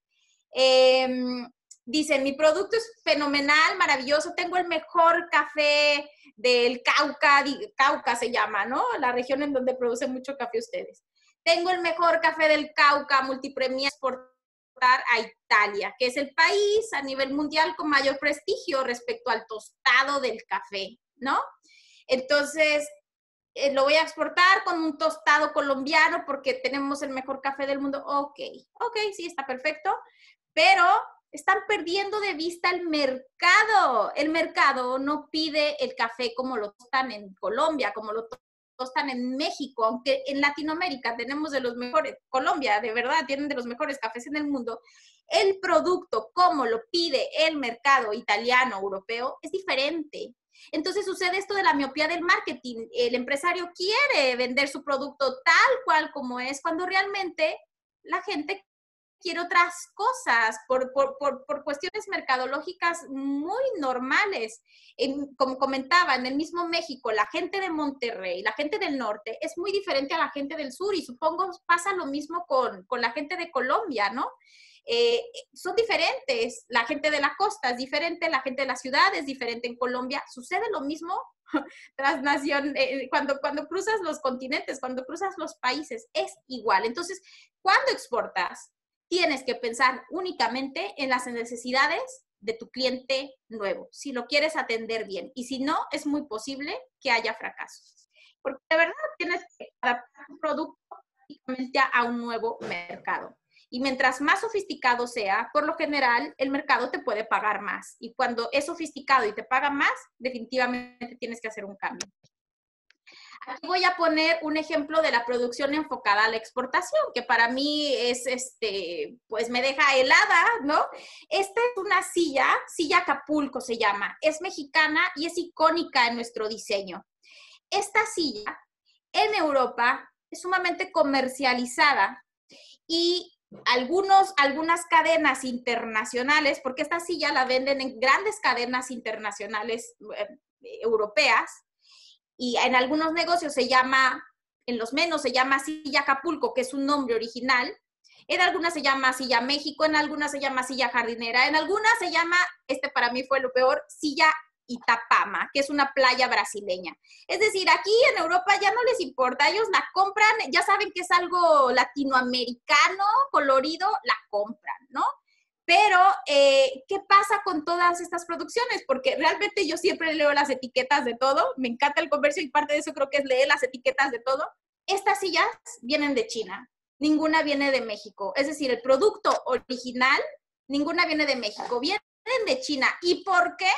dicen, mi producto es fenomenal, maravilloso, tengo el mejor café del Cauca se llama, ¿no? La región en donde producen mucho café ustedes. Tengo el mejor café del Cauca, multipremiado, exportar a Italia, que es el país a nivel mundial con mayor prestigio respecto al tostado del café, ¿no? Entonces, lo voy a exportar con un tostado colombiano porque tenemos el mejor café del mundo. Ok, sí, está perfecto, pero están perdiendo de vista el mercado. El mercado no pide el café como lo tostan en Colombia, como lo tostan en México, aunque en Latinoamérica tenemos de los mejores, Colombia de verdad tienen de los mejores cafés en el mundo. El producto, como lo pide el mercado italiano, europeo, es diferente. Entonces sucede esto de la miopía del marketing. El empresario quiere vender su producto tal cual como es, cuando realmente la gente quiere otras cosas por cuestiones mercadológicas muy normales. Como comentaba, en el mismo México, la gente de Monterrey, la gente del norte, es muy diferente a la gente del sur y supongo pasa lo mismo con la gente de Colombia, ¿no? Son diferentes, la gente de la costa es diferente, la gente de la ciudad es diferente en Colombia, sucede lo mismo transnación, cuando cruzas los continentes, cuando cruzas los países, es igual. Entonces, cuando exportas, tienes que pensar únicamente en las necesidades de tu cliente nuevo, si lo quieres atender bien, y si no, es muy posible que haya fracasos, porque de verdad tienes que adaptar tu producto únicamente a un nuevo mercado. Y mientras más sofisticado sea, por lo general, el mercado te puede pagar más. Y cuando es sofisticado y te paga más, definitivamente tienes que hacer un cambio. Aquí voy a poner un ejemplo de la producción enfocada a la exportación, que para mí es, pues me deja helada, ¿no? Esta es una silla Acapulco se llama, es mexicana y es icónica en nuestro diseño. Esta silla en Europa es sumamente comercializada y algunas cadenas internacionales, porque esta silla la venden en grandes cadenas internacionales europeas, y en algunos negocios se llama, en los menos se llama silla Acapulco, que es un nombre original. En algunas se llama silla México, en algunas se llama silla jardinera, en algunas se llama, para mí fue lo peor, silla Itapama, que es una playa brasileña. Es decir, aquí en Europa ya no les importa, ellos la compran, ya saben que es algo latinoamericano, colorido, la compran, ¿no? Pero, ¿qué pasa con todas estas producciones? Porque realmente yo siempre leo las etiquetas de todo, me encanta el comercio y parte de eso creo que es leer las etiquetas de todo. Estas sillas vienen de China, ninguna viene de México. Es decir, el producto original, ninguna viene de México, vienen de China. ¿Y por qué?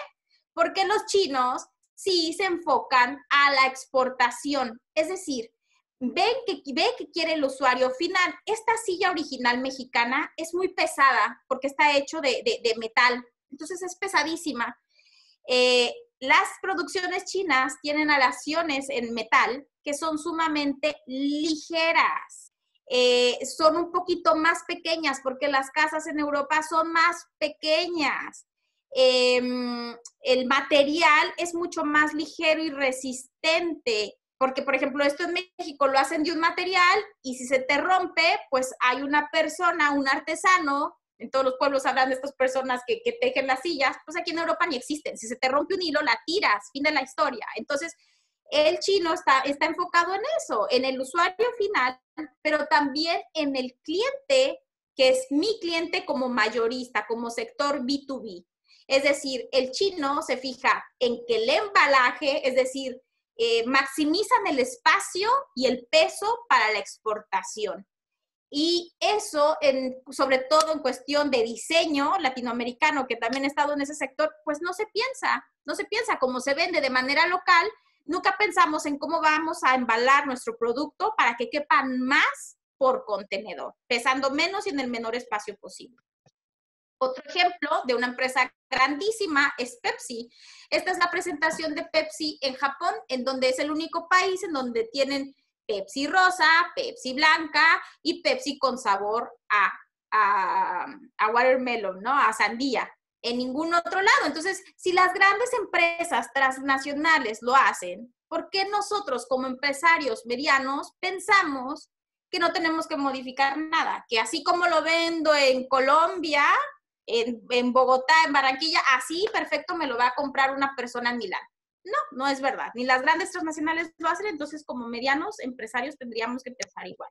Porque los chinos sí se enfocan a la exportación. Es decir, ve que quiere el usuario final. Esta silla original mexicana es muy pesada porque está hecho de metal, entonces es pesadísima. Las producciones chinas tienen aleaciones en metal que son sumamente ligeras. Son un poquito más pequeñas porque las casas en Europa son más pequeñas. El material es mucho más ligero y resistente. Porque, por ejemplo, esto en México lo hacen de un material y si se te rompe, pues hay una persona, un artesano, en todos los pueblos habrán de estas personas que tejen las sillas, pues aquí en Europa ni existen. Si se te rompe un hilo, la tiras, fin de la historia. Entonces, el chino está enfocado en eso, en el usuario final, pero también en el cliente, que es mi cliente como mayorista, como sector B2B. Es decir, el chino se fija en que el embalaje, es decir, maximizan el espacio y el peso para la exportación. Y eso, sobre todo en cuestión de diseño latinoamericano, que también he estado en ese sector, pues no se piensa como se vende de manera local, nunca pensamos en cómo vamos a embalar nuestro producto para que quepan más por contenedor, pesando menos y en el menor espacio posible. Otro ejemplo de una empresa grandísima es Pepsi. Esta es la presentación de Pepsi en Japón, en donde es el único país en donde tienen Pepsi rosa, Pepsi blanca y Pepsi con sabor a watermelon, ¿no? A sandía. En ningún otro lado. Entonces, si las grandes empresas transnacionales lo hacen, ¿por qué nosotros como empresarios medianos pensamos que no tenemos que modificar nada? Que así como lo vendo en Colombia, en Bogotá, en Barranquilla, así perfecto me lo va a comprar una persona en Milán. No es verdad. Ni las grandes transnacionales lo hacen, entonces como medianos empresarios tendríamos que pensar igual.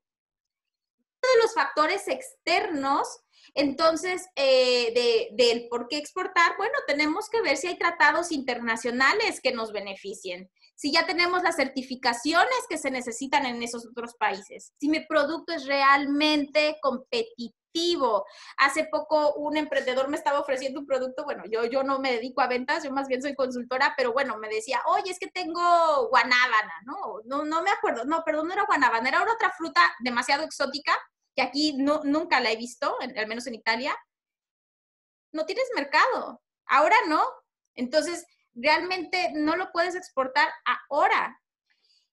Uno de los factores externos, entonces, del por qué exportar, bueno, tenemos que ver si hay tratados internacionales que nos beneficien, si ya tenemos las certificaciones que se necesitan en esos otros países, si mi producto es realmente competitivo. Hace poco un emprendedor me estaba ofreciendo un producto, bueno, yo no me dedico a ventas, yo más bien soy consultora, pero bueno, me decía, oye, es que tengo guanábana, no me acuerdo, no, perdón, no era guanábana, era otra fruta demasiado exótica, que aquí nunca la he visto, al menos en Italia. No tienes mercado, ahora no. Entonces, realmente no lo puedes exportar ahora.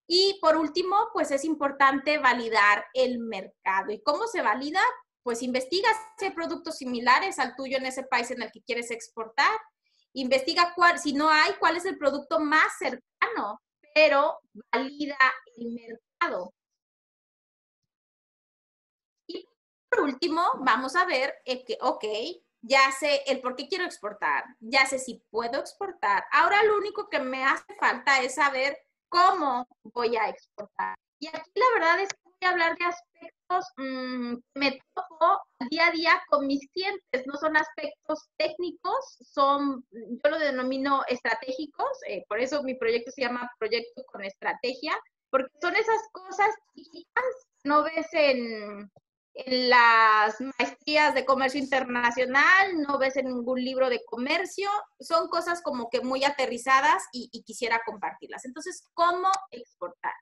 Y por último, pues es importante validar el mercado. ¿Y cómo se valida? Pues investiga si hay productos similares al tuyo en ese país en el que quieres exportar. Investiga si no hay, cuál es el producto más cercano, pero valida el mercado. Y por último, vamos a ver que, ok, ya sé el por qué quiero exportar, ya sé si puedo exportar. Ahora lo único que me hace falta es saber cómo voy a exportar. Y aquí la verdad es que voy a hablar de aspectos que me toco día a día con mis clientes. No son aspectos técnicos, yo lo denomino estratégicos, por eso mi proyecto se llama Proyecto con Estrategia, porque son esas cosas chiquitas que no ves en las maestrías de comercio internacional, no ves en ningún libro de comercio, son cosas como que muy aterrizadas y quisiera compartirlas. Entonces, ¿cómo exportar?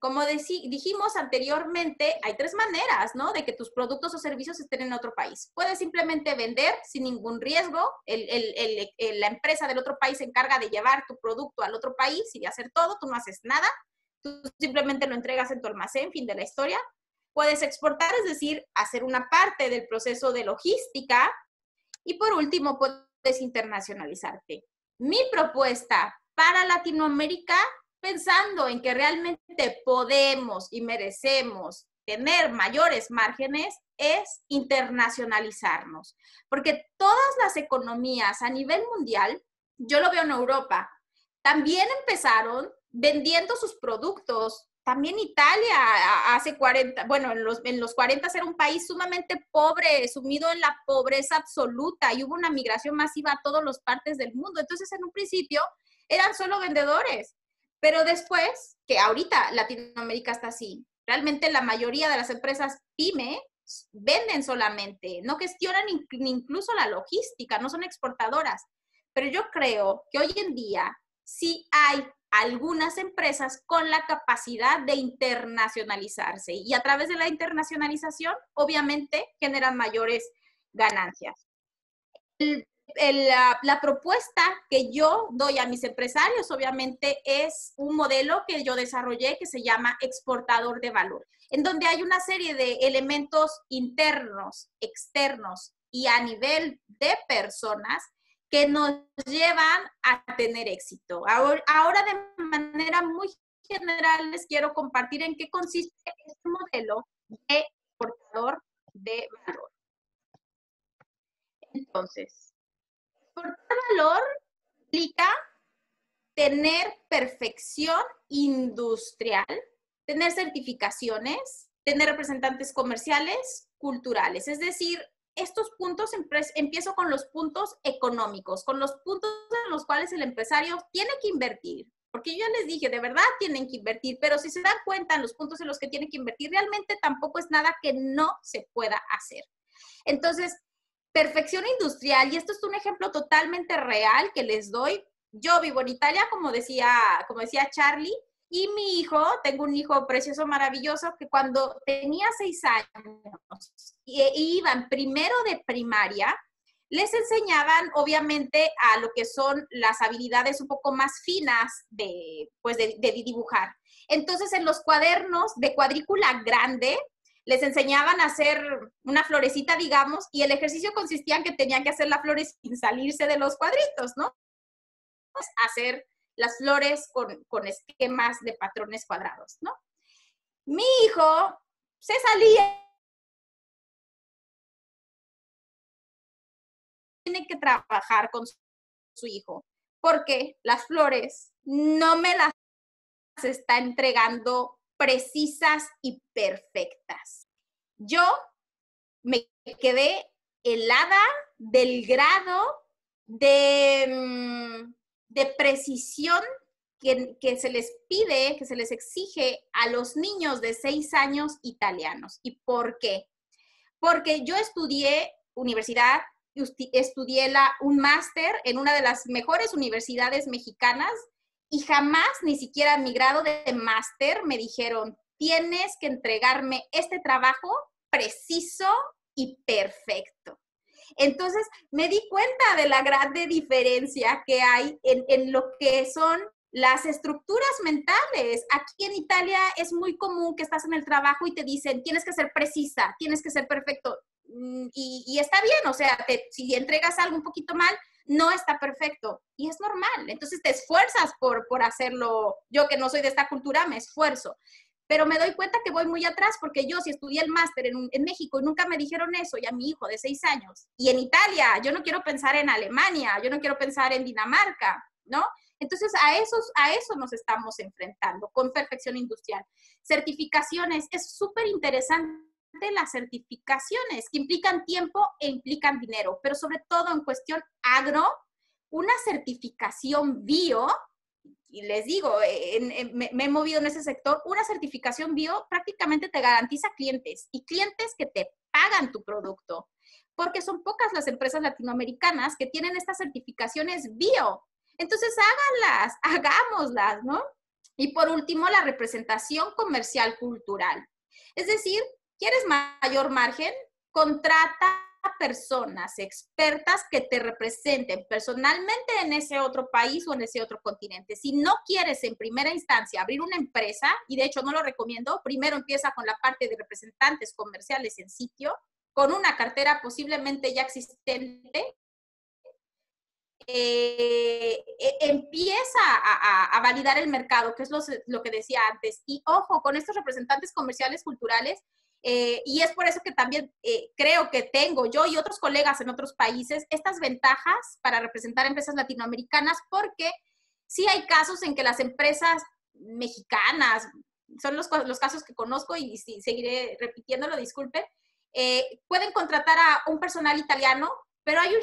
Como dijimos anteriormente, hay 3 maneras, ¿no? De que tus productos o servicios estén en otro país. Puedes simplemente vender sin ningún riesgo. La empresa del otro país se encarga de llevar tu producto al otro país y de hacer todo. Tú no haces nada. Tú simplemente lo entregas en tu almacén, fin de la historia. Puedes exportar, es decir, hacer una parte del proceso de logística. Y por último, puedes internacionalizarte. Mi propuesta para Latinoamérica, pensando en que realmente podemos y merecemos tener mayores márgenes, es internacionalizarnos. Porque todas las economías a nivel mundial, yo lo veo en Europa, también empezaron vendiendo sus productos. También Italia hace 40, bueno, en los 40 era un país sumamente pobre, sumido en la pobreza absoluta, y hubo una migración masiva a todas las partes del mundo. Entonces, en un principio, eran solo vendedores. Pero después, que ahorita Latinoamérica está así, realmente la mayoría de las empresas PYME venden solamente, no gestionan incluso la logística, no son exportadoras. Pero yo creo que hoy en día sí hay algunas empresas con la capacidad de internacionalizarse, y a través de la internacionalización obviamente generan mayores ganancias. La propuesta que yo doy a mis empresarios obviamente es un modelo que yo desarrollé que se llama exportador de valor, en donde hay una serie de elementos internos, externos y a nivel de personas que nos llevan a tener éxito. Ahora de manera muy general les quiero compartir en qué consiste este modelo de exportador de valor. Entonces, exportar valor implica tener perfección industrial, tener certificaciones, tener representantes comerciales, culturales. Es decir, estos puntos, empiezo con los puntos económicos, con los puntos en los cuales el empresario tiene que invertir. Porque yo les dije, de verdad tienen que invertir, pero si se dan cuenta en los puntos en los que tienen que invertir, realmente tampoco es nada que no se pueda hacer. Entonces, perfección industrial, y esto es un ejemplo totalmente real que les doy. Yo vivo en Italia, como decía Charlie, y mi hijo, tengo un hijo precioso, maravilloso, que cuando tenía 6 años e iban primero de primaria, les enseñaban obviamente a lo que son las habilidades un poco más finas de dibujar. Entonces, en los cuadernos de cuadrícula grande, les enseñaban a hacer una florecita, digamos, y el ejercicio consistía en que tenían que hacer la flores sin salirse de los cuadritos, ¿no? Hacer las flores con esquemas de patrones cuadrados, ¿no? Mi hijo se salía, tiene que trabajar con su hijo, porque las flores no me las está entregando precisas y perfectas. Yo me quedé helada del grado de precisión que se les pide, que se les exige a los niños de 6 años italianos. ¿Y por qué? Porque yo estudié universidad, estudié un máster en una de las mejores universidades mexicanas, y jamás, ni siquiera en mi grado de máster, me dijeron, tienes que entregarme este trabajo preciso y perfecto. Entonces, me di cuenta de la grande diferencia que hay en lo que son las estructuras mentales. Aquí en Italia es muy común que estás en el trabajo y te dicen, tienes que ser precisa, tienes que ser perfecto. Y está bien, o sea, si entregas algo un poquito mal, no está perfecto. Y es normal. Entonces te esfuerzas por hacerlo. Yo que no soy de esta cultura, me esfuerzo. Pero me doy cuenta que voy muy atrás, porque yo si estudié el máster en México y nunca me dijeron eso, y a mi hijo de 6 años, y en Italia, yo no quiero pensar en Alemania, yo no quiero pensar en Dinamarca, ¿no? Entonces a eso nos estamos enfrentando con perfección industrial. Certificaciones, es súper interesante las certificaciones, que implican tiempo e implican dinero, pero sobre todo en cuestión agro, una certificación bio, y les digo, me he movido en ese sector, una certificación bio prácticamente te garantiza clientes, y clientes que te pagan tu producto, porque son pocas las empresas latinoamericanas que tienen estas certificaciones bio. Entonces háganlas, hagámoslas, ¿no? Y por último, la representación comercial cultural. Es decir, ¿quieres mayor margen? Contrata personas expertas que te representen personalmente en ese otro país o en ese otro continente. Si no quieres en primera instancia abrir una empresa, y de hecho no lo recomiendo, primero empieza con la parte de representantes comerciales en sitio, con una cartera posiblemente ya existente, empieza a validar el mercado, que es lo que decía antes. Y ojo, con estos representantes comerciales culturales, y es por eso que también creo que tengo yo y otros colegas en otros países estas ventajas para representar empresas latinoamericanas, porque sí hay casos en que las empresas mexicanas, son los casos que conozco y sí, seguiré repitiéndolo, disculpen, pueden contratar a un personal italiano, pero hay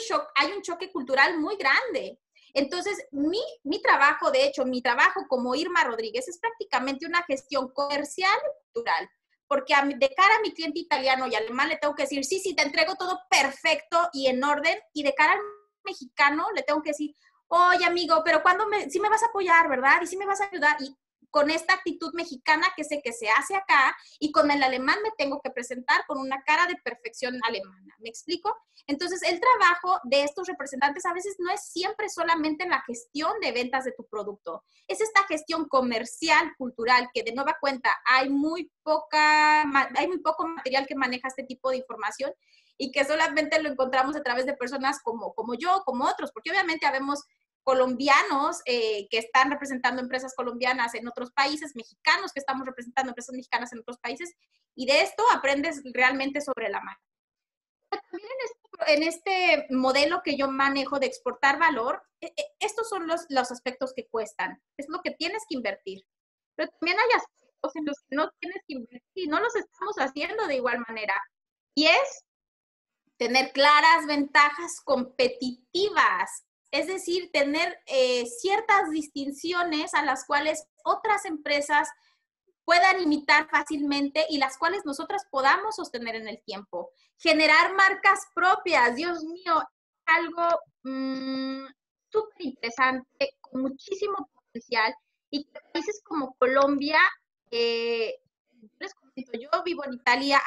un choque cultural muy grande. Entonces, mi trabajo, de hecho, mi trabajo como Irma Rodríguez es prácticamente una gestión comercial y cultural, porque de cara a mi cliente italiano y alemán le tengo que decir, sí, sí, te entrego todo perfecto y en orden, y de cara al mexicano le tengo que decir, oye, amigo, pero sí me vas a apoyar, ¿verdad? Y sí me vas a ayudar, y con esta actitud mexicana que sé que se hace acá, y con el alemán me tengo que presentar con una cara de perfección alemana. ¿Me explico? Entonces, el trabajo de estos representantes a veces no es siempre solamente en la gestión de ventas de tu producto. Es esta gestión comercial, cultural, que de nueva cuenta hay muy poco material que maneja este tipo de información y que solamente lo encontramos a través de personas como yo, como otros, porque obviamente habemos colombianos que están representando empresas colombianas en otros países, mexicanos que estamos representando empresas mexicanas en otros países, y de esto aprendes realmente sobre la marcha. También en este modelo que yo manejo de exportar valor, estos son los aspectos que cuestan, es lo que tienes que invertir. Pero también hay aspectos en los que no tienes que invertir y no los estamos haciendo de igual manera. Y es tener claras ventajas competitivas, es decir, tener ciertas distinciones a las cuales otras empresas puedan imitar fácilmente y las cuales nosotras podamos sostener en el tiempo. Generar marcas propias, Dios mío, algo súper interesante, con muchísimo potencial, y países como Colombia, les comento, yo vivo en Italia,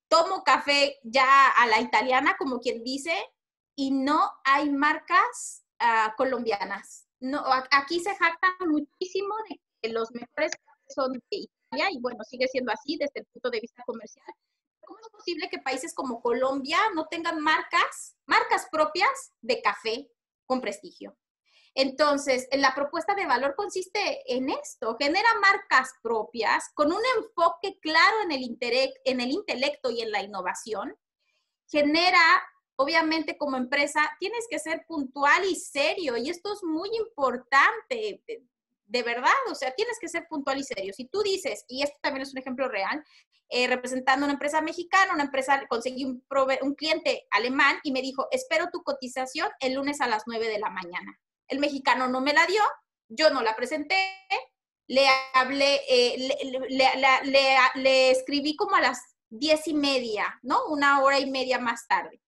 tomo café ya a la italiana, como quien dice, y no hay marcas colombianas. No, aquí se jactan muchísimo de que los mejores cafés son de Italia, y bueno, sigue siendo así desde el punto de vista comercial. ¿Cómo es posible que países como Colombia no tengan marcas propias de café con prestigio? Entonces, la propuesta de valor consiste en esto: genera marcas propias con un enfoque claro en el intelecto y en la innovación. Genera, obviamente, como empresa, tienes que ser puntual y serio, y esto es muy importante, de verdad, o sea, tienes que ser puntual y serio. Si tú dices, y esto también es un ejemplo real, representando una empresa mexicana, conseguí un cliente alemán y me dijo, espero tu cotización el lunes a las 9 de la mañana. El mexicano no me la dio, yo no la presenté, le hablé, le escribí como a las 10:30, ¿no? 1 hora y media más tarde.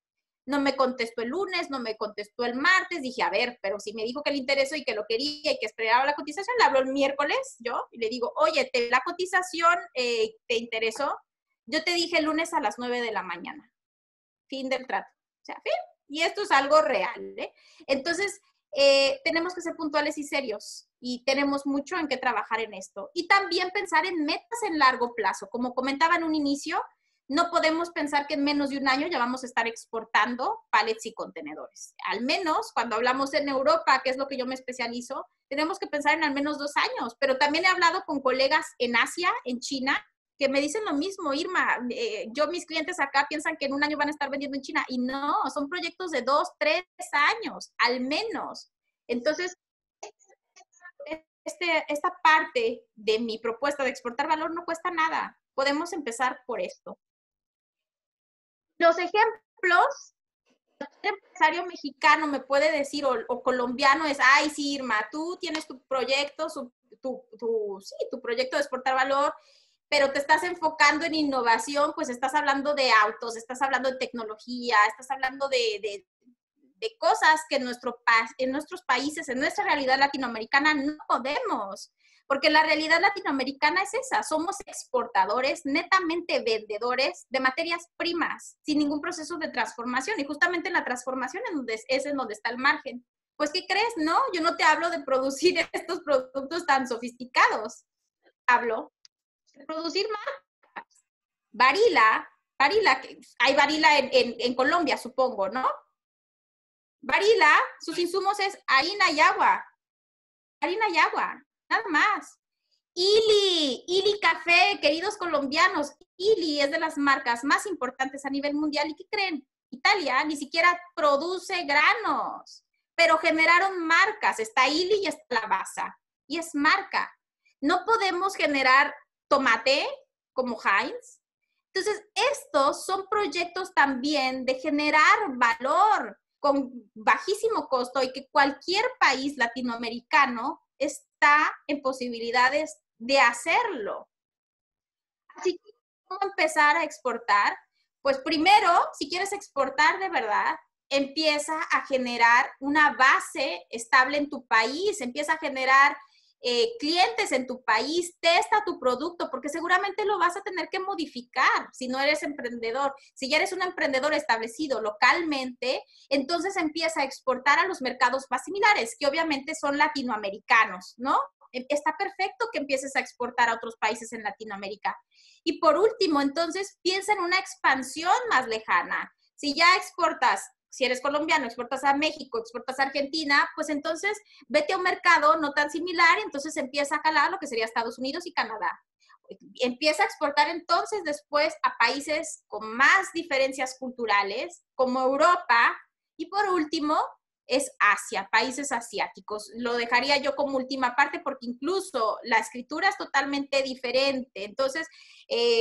No me contestó el lunes, no me contestó el martes. Dije, a ver, pero si me dijo que le interesó y que lo quería y que esperaba la cotización, le hablo el miércoles yo y le digo, oye, la cotización te interesó. Yo te dije el lunes a las 9 de la mañana. Fin del trato. O sea, fin. Y esto es algo real, ¿eh? Entonces, tenemos que ser puntuales y serios, y tenemos mucho en qué trabajar en esto. Y también pensar en metas en largo plazo. Como comentaba en un inicio, no podemos pensar que en menos de un año ya vamos a estar exportando pallets y contenedores. Al menos cuando hablamos en Europa, que es lo que yo me especializo, tenemos que pensar en al menos 2 años. Pero también he hablado con colegas en Asia, en China, que me dicen lo mismo, Irma, mis clientes acá piensan que en un año van a estar vendiendo en China, y no, son proyectos de 2, 3 años, al menos. Entonces, esta parte de mi propuesta de exportar valor no cuesta nada. Podemos empezar por esto. Los ejemplos, el empresario mexicano me puede decir, o colombiano, es, ay, sí, Irma, tú tienes tu proyecto, tu proyecto de exportar valor, pero te estás enfocando en innovación, pues estás hablando de autos, estás hablando de tecnología, estás hablando de de cosas que en nuestros países, en nuestra realidad latinoamericana no podemos. Porque la realidad latinoamericana es esa, somos exportadores, netamente vendedores de materias primas, sin ningún proceso de transformación. Y justamente en la transformación es en donde está el margen. Pues, ¿qué crees? No, yo no te hablo de producir estos productos tan sofisticados. Hablo de producir marcas. Barilla, hay Barilla en Colombia, supongo, ¿no? Barilla, sus insumos es harina y agua. Harina y agua, nada más. Ili Café, queridos colombianos, Ili es de las marcas más importantes a nivel mundial. ¿Y qué creen? Italia ni siquiera produce granos, pero generaron marcas. Está Ili y está Lavazza, y es marca. No podemos generar tomate como Heinz. Entonces, estos son proyectos también de generar valor con bajísimo costo y que cualquier país latinoamericano está en posibilidades de hacerlo. Así que, ¿cómo empezar a exportar? Pues primero, si quieres exportar de verdad, empieza a generar una base estable en tu país, empieza a generar clientes en tu país, testa tu producto, porque seguramente lo vas a tener que modificar si no eres emprendedor. Si ya eres un emprendedor establecido localmente, entonces empieza a exportar a los mercados más similares, que obviamente son latinoamericanos, ¿no? Está perfecto que empieces a exportar a otros países en Latinoamérica. Y por último, entonces, piensa en una expansión más lejana. Si ya exportas, si eres colombiano, exportas a México, exportas a Argentina, pues entonces vete a un mercado no tan similar y entonces empieza a calar lo que sería Estados Unidos y Canadá. Empieza a exportar entonces después a países con más diferencias culturales, como Europa, y por último es Asia, países asiáticos. Lo dejaría yo como última parte porque incluso la escritura es totalmente diferente. Entonces,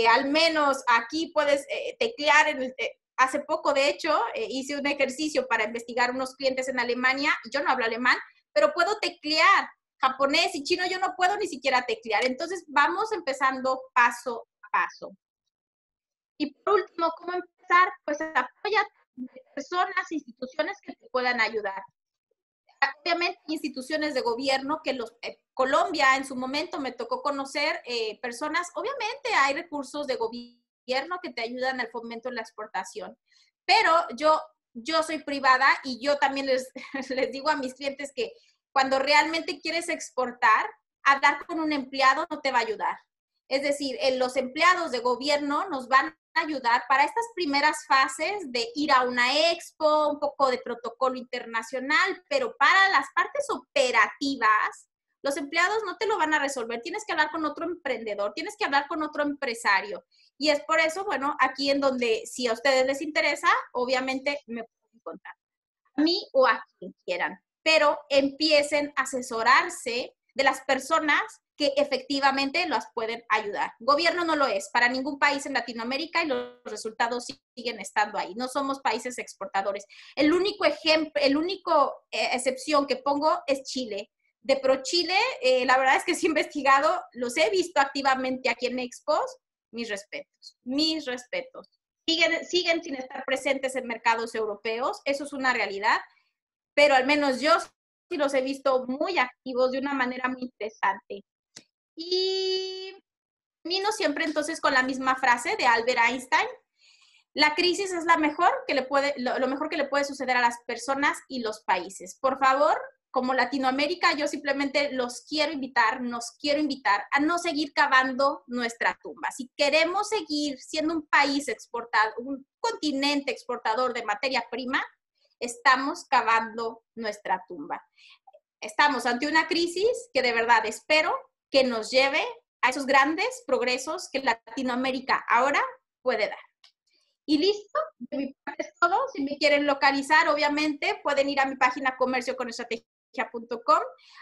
al menos aquí puedes teclear en el... Hace poco, de hecho, hice un ejercicio para investigar unos clientes en Alemania. Yo no hablo alemán, pero puedo teclear. Japonés y chino yo no puedo ni siquiera teclear. Entonces, vamos empezando paso a paso. Y por último, ¿cómo empezar? Pues apoya personas, instituciones que te puedan ayudar. Obviamente, instituciones de gobierno que Colombia en su momento me tocó conocer personas, obviamente hay recursos de gobierno que te ayudan al fomento de la exportación, pero yo soy privada y yo también les digo a mis clientes que cuando realmente quieres exportar, hablar con un empleado no te va a ayudar. Es decir, los empleados de gobierno nos van a ayudar para estas primeras fases de ir a una expo, un poco de protocolo internacional, pero para las partes operativas, los empleados no te lo van a resolver. Tienes que hablar con otro emprendedor, tienes que hablar con otro empresario. Y es por eso, bueno, aquí en donde, si a ustedes les interesa, obviamente me pueden contar a mí o a quien quieran, pero empiecen a asesorarse de las personas que efectivamente las pueden ayudar. Gobierno no lo es para ningún país en Latinoamérica y los resultados siguen estando ahí. No somos países exportadores. El único ejemplo, excepción que pongo es Chile. De ProChile, la verdad es que sí he investigado, los he visto activamente aquí en Expos. Mis respetos, mis respetos. Siguen sin estar presentes en mercados europeos, eso es una realidad, pero al menos yo sí los he visto muy activos de una manera muy interesante. Y termino siempre entonces con la misma frase de Albert Einstein: la crisis es lo mejor que le puede suceder a las personas y los países. Por favor, como Latinoamérica, yo simplemente nos quiero invitar a no seguir cavando nuestra tumba. Si queremos seguir siendo un país exportador, un continente exportador de materia prima, estamos cavando nuestra tumba. Estamos ante una crisis que de verdad espero que nos lleve a esos grandes progresos que Latinoamérica ahora puede dar. Y listo, de mi parte es todo. Si me quieren localizar, obviamente, pueden ir a mi página comercioconestrategia.com.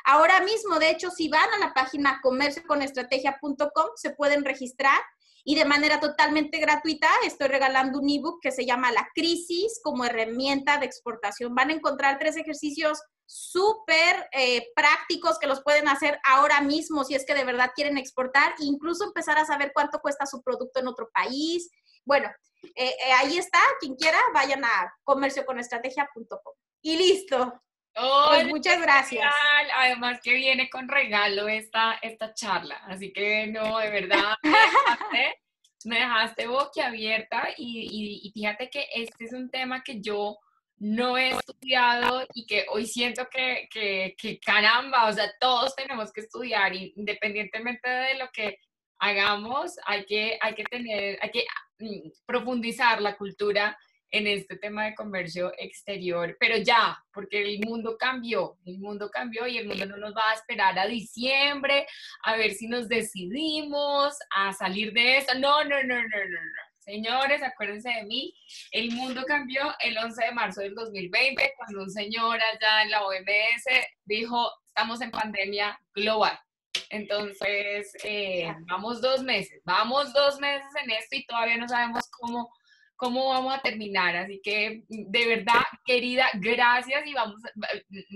Ahora mismo, de hecho, si van a la página comercioconestrategia.com, se pueden registrar y de manera totalmente gratuita estoy regalando un ebook que se llama La Crisis como herramienta de exportación. Van a encontrar 3 ejercicios súper prácticos que los pueden hacer ahora mismo si es que de verdad quieren exportar e incluso empezar a saber cuánto cuesta su producto en otro país. Bueno, ahí está, quien quiera, vayan a comercioconestrategia.com. y listo. Pues ¡Oye, qué muchas gracias. genial! Además que viene con regalo esta charla. Así que no, de verdad, me dejaste boquiabierta y fíjate que este es un tema que yo no he estudiado y que hoy siento que caramba, o sea, todos tenemos que estudiar independientemente de lo que hagamos, hay que profundizar la cultura en este tema de comercio exterior, pero ya, porque el mundo cambió y el mundo no nos va a esperar a diciembre a ver si nos decidimos a salir de esto. No, no, no, no, no, no. Señores, acuérdense de mí, el mundo cambió el 11 de marzo del 2020 cuando un señor allá en la OMS dijo, estamos en pandemia global. Entonces, vamos 2 meses en esto y todavía no sabemos cómo vamos a terminar. Así que, de verdad, querida, gracias y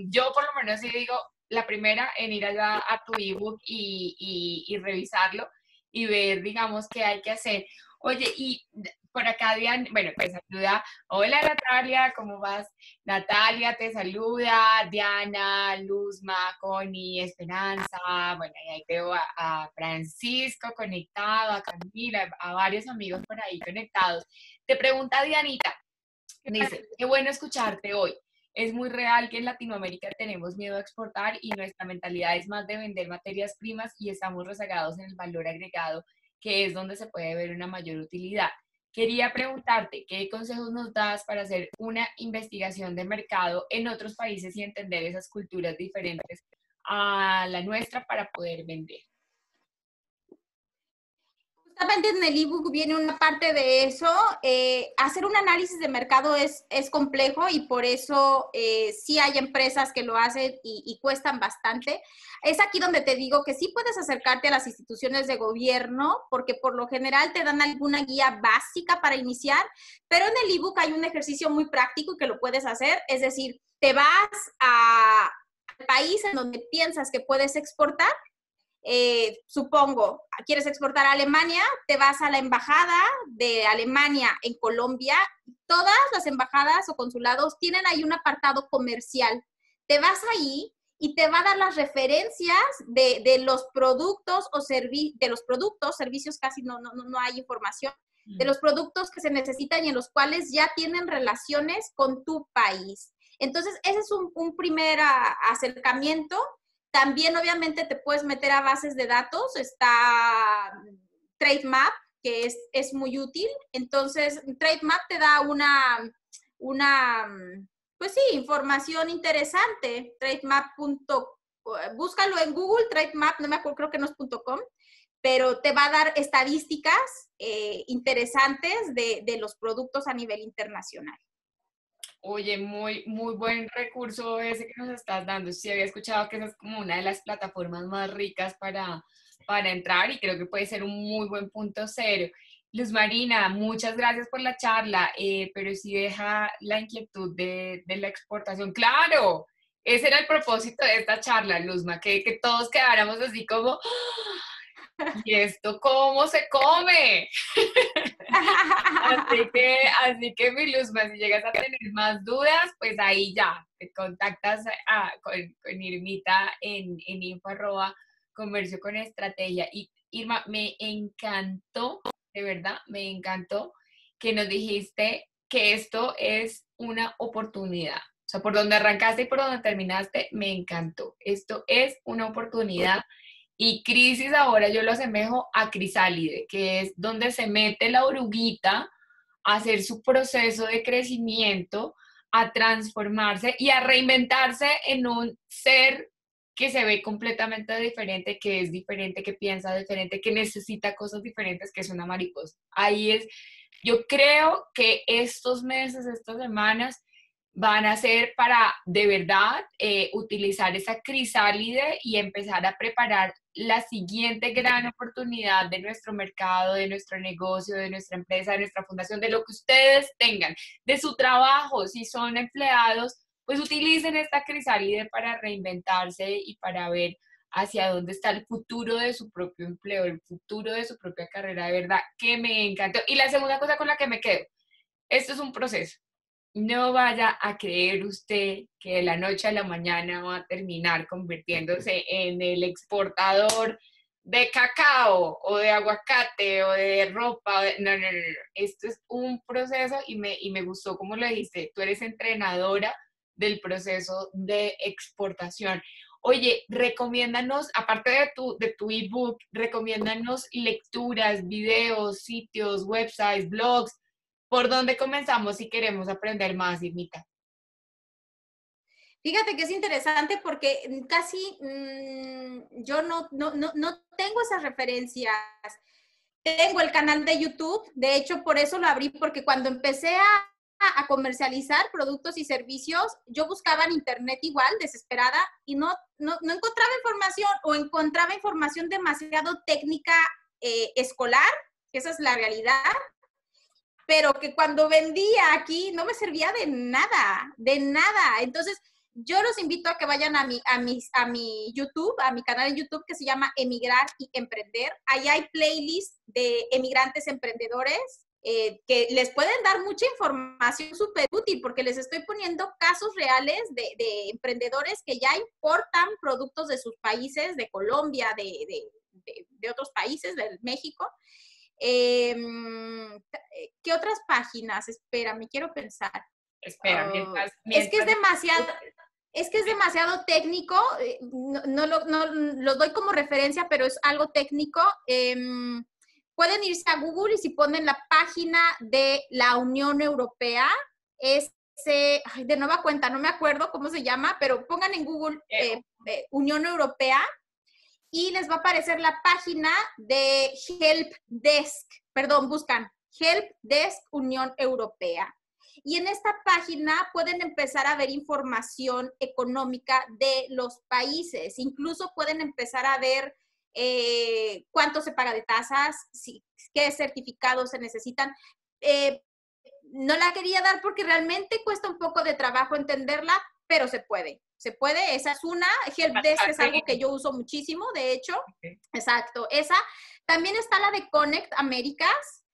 yo por lo menos sí digo, la primera en ir allá a tu ebook y revisarlo y ver, digamos, qué hay que hacer. Oye, y por acá, Diana, bueno, pues saluda. Hola Natalia, ¿cómo vas? Natalia te saluda, Diana, Luzma, Connie, Esperanza, bueno, y ahí veo a Francisco conectado, a Camila, a varios amigos por ahí conectados. Te pregunta Dianita, dice, qué bueno escucharte hoy. Es muy real que en Latinoamérica tenemos miedo a exportar y nuestra mentalidad es más de vender materias primas y estamos rezagados en el valor agregado, que es donde se puede ver una mayor utilidad. Quería preguntarte, ¿qué consejos nos das para hacer una investigación de mercado en otros países y entender esas culturas diferentes a la nuestra para poder vender? Justamente en el ebook viene una parte de eso. Hacer un análisis de mercado es complejo y por eso sí hay empresas que lo hacen y cuestan bastante. Es aquí donde te digo que sí puedes acercarte a las instituciones de gobierno porque por lo general te dan alguna guía básica para iniciar, pero en el ebook hay un ejercicio muy práctico y que lo puedes hacer. Es decir, te vas al país en donde piensas que puedes exportar. Supongo, quieres exportar a Alemania, te vas a la embajada de Alemania en Colombia. Todas las embajadas o consulados tienen ahí un apartado comercial. Te vas ahí y te va a dar las referencias de los productos o de los productos, servicios casi no hay información, de los productos que se necesitan y en los cuales ya tienen relaciones con tu país. Entonces, ese es un primer acercamiento. También, obviamente, te puedes meter a bases de datos. Está Trademap, que es muy útil. Entonces, Trademap te da una pues sí, información interesante. Búscalo en Google, Trademap, no me acuerdo, creo que no es .com, pero te va a dar estadísticas interesantes de los productos a nivel internacional. Oye, muy, muy buen recurso ese que nos estás dando. Sí, había escuchado que esa es como una de las plataformas más ricas para entrar y creo que puede ser un muy buen punto cero. Luz Marina, muchas gracias por la charla, pero sí deja la inquietud de la exportación. Claro, ese era el propósito de esta charla, Luzma, que todos quedáramos así como, "¡Ah! ¿Y esto cómo se come?" Así que mi Luzma, si llegas a tener más dudas, pues ahí ya, te contactas con Irmita en info arroba comercio con estrategia. Y Irma, me encantó, de verdad, me encantó que nos dijiste que esto es una oportunidad. O sea, por donde arrancaste y por donde terminaste, me encantó. Esto es una oportunidad y crisis ahora yo lo asemejo a crisálide, que es donde se mete la oruguita a hacer su proceso de crecimiento, a transformarse y a reinventarse en un ser que se ve completamente diferente, que es diferente, que piensa diferente, que necesita cosas diferentes, que es una mariposa. Ahí es, yo creo que estos meses, estas semanas, van a ser para de verdad utilizar esa crisálide y empezar a preparar la siguiente gran oportunidad de nuestro mercado, de nuestro negocio, de nuestra empresa, de nuestra fundación, de lo que ustedes tengan, de su trabajo, si son empleados, pues utilicen esta crisálide para reinventarse y para ver hacia dónde está el futuro de su propio empleo, el futuro de su propia carrera, de verdad, que me encantó. Y la segunda cosa con la que me quedo, esto es un proceso. no vaya a creer usted que de la noche a la mañana va a terminar convirtiéndose en el exportador de cacao o de aguacate o de ropa. No, no, no, no. Esto es un proceso y me gustó como lo dijiste, tú eres entrenadora del proceso de exportación. Oye, recomiéndanos, aparte de tu ebook, recomiéndanos lecturas, videos, sitios, websites, blogs. ¿Por dónde comenzamos si queremos aprender más, Irmita? Fíjate que es interesante porque casi yo no tengo esas referencias. Tengo el canal de YouTube, de hecho por eso lo abrí, porque cuando empecé a comercializar productos y servicios, yo buscaba en internet igual, desesperada, y no encontraba información o encontraba información demasiado técnica escolar, que esa es la realidad, pero que cuando vendía aquí no me servía de nada, de nada. Entonces, yo los invito a que vayan a mi YouTube, a mi canal en YouTube que se llama Emigrar y Emprender. Ahí hay playlists de emigrantes emprendedores que les pueden dar mucha información súper útil porque les estoy poniendo casos reales de emprendedores que ya importan productos de sus países, de Colombia, de otros países, de México. ¿Qué otras páginas? Espera, me quiero pensar. Espera, Es que mientras... es que es demasiado técnico, no lo doy como referencia, pero es algo técnico. Pueden irse a Google y si ponen la página de la Unión Europea, de nueva cuenta, no me acuerdo cómo se llama, pero pongan en Google Unión Europea y les va a aparecer la página de Help Desk, perdón, buscan Help Desk Unión Europea. Y en esta página pueden empezar a ver información económica de los países. Incluso pueden empezar a ver cuánto se paga de tasas, qué certificados se necesitan. No la quería dar porque realmente cuesta un poco de trabajo entenderla, pero se puede. Se puede, esa es una. Helpdesk es algo que yo uso muchísimo, de hecho. Okay. Exacto, esa. También está la de Connect Américas.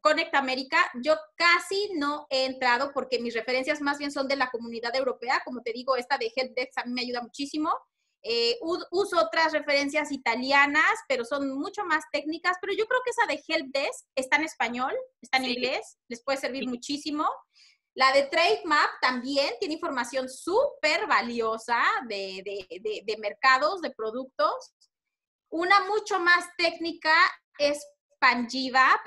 Connect América, yo casi no he entrado porque mis referencias más bien son de la comunidad europea. Como te digo, esta de Helpdesk a mí me ayuda muchísimo. Uso otras referencias italianas, pero son mucho más técnicas, pero yo creo que esa de Helpdesk está en español, está en inglés, les puede servir muchísimo. La de Trademap también tiene información súper valiosa de mercados, de productos. Una mucho más técnica es Panjiva.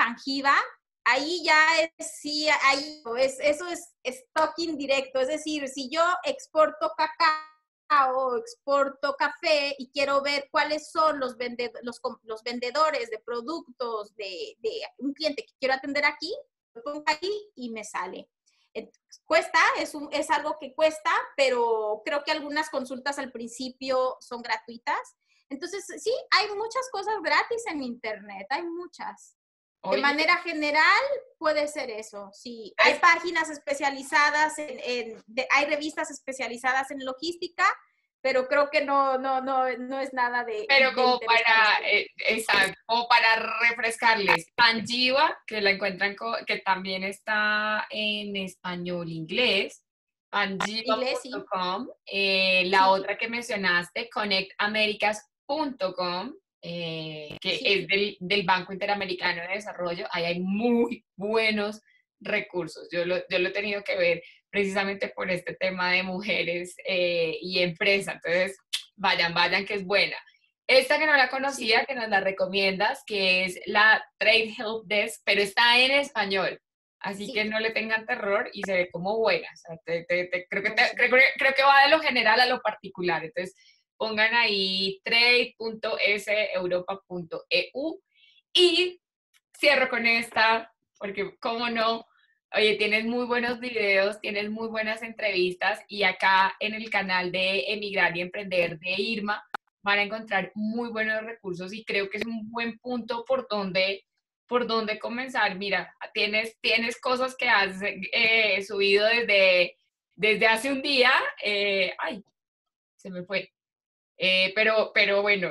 Ahí ya es, sí, ahí eso es stocking directo, es decir, si yo exporto cacao, exporto café y quiero ver cuáles son los vendedores de productos de un cliente que quiero atender aquí, lo pongo ahí y me sale. Cuesta, es algo que cuesta, pero creo que algunas consultas al principio son gratuitas. Entonces, sí, hay muchas cosas gratis en internet, hay muchas. Oye. De manera general, puede ser eso, sí. Hay páginas especializadas, hay revistas especializadas en logística, pero creo que no es nada de... Pero como para, exacto, como para refrescarles, Panjiva, que la encuentran, que también está en español, inglés, panjiva.com, la otra que mencionaste, connectamericas.com, que es del Banco Interamericano de Desarrollo. Ahí hay muy buenos recursos. Yo lo he tenido que ver precisamente por este tema de mujeres y empresa. Entonces, vayan, que es buena. Esta que no la conocía, que nos la recomiendas, que es la Trade Help Desk, pero está en español. Así que no le tengan terror y se ve como buena. O sea, creo que va de lo general a lo particular. Entonces, pongan ahí trade.seuropa.eu y cierro con esta, porque cómo no, oye, tienes muy buenos videos, tienes muy buenas entrevistas y acá en el canal de Emigrar y Emprender de Irma van a encontrar muy buenos recursos y creo que es un buen punto por donde comenzar. Mira, tienes cosas que has subido desde hace un día. Ay, se me fue. Pero bueno,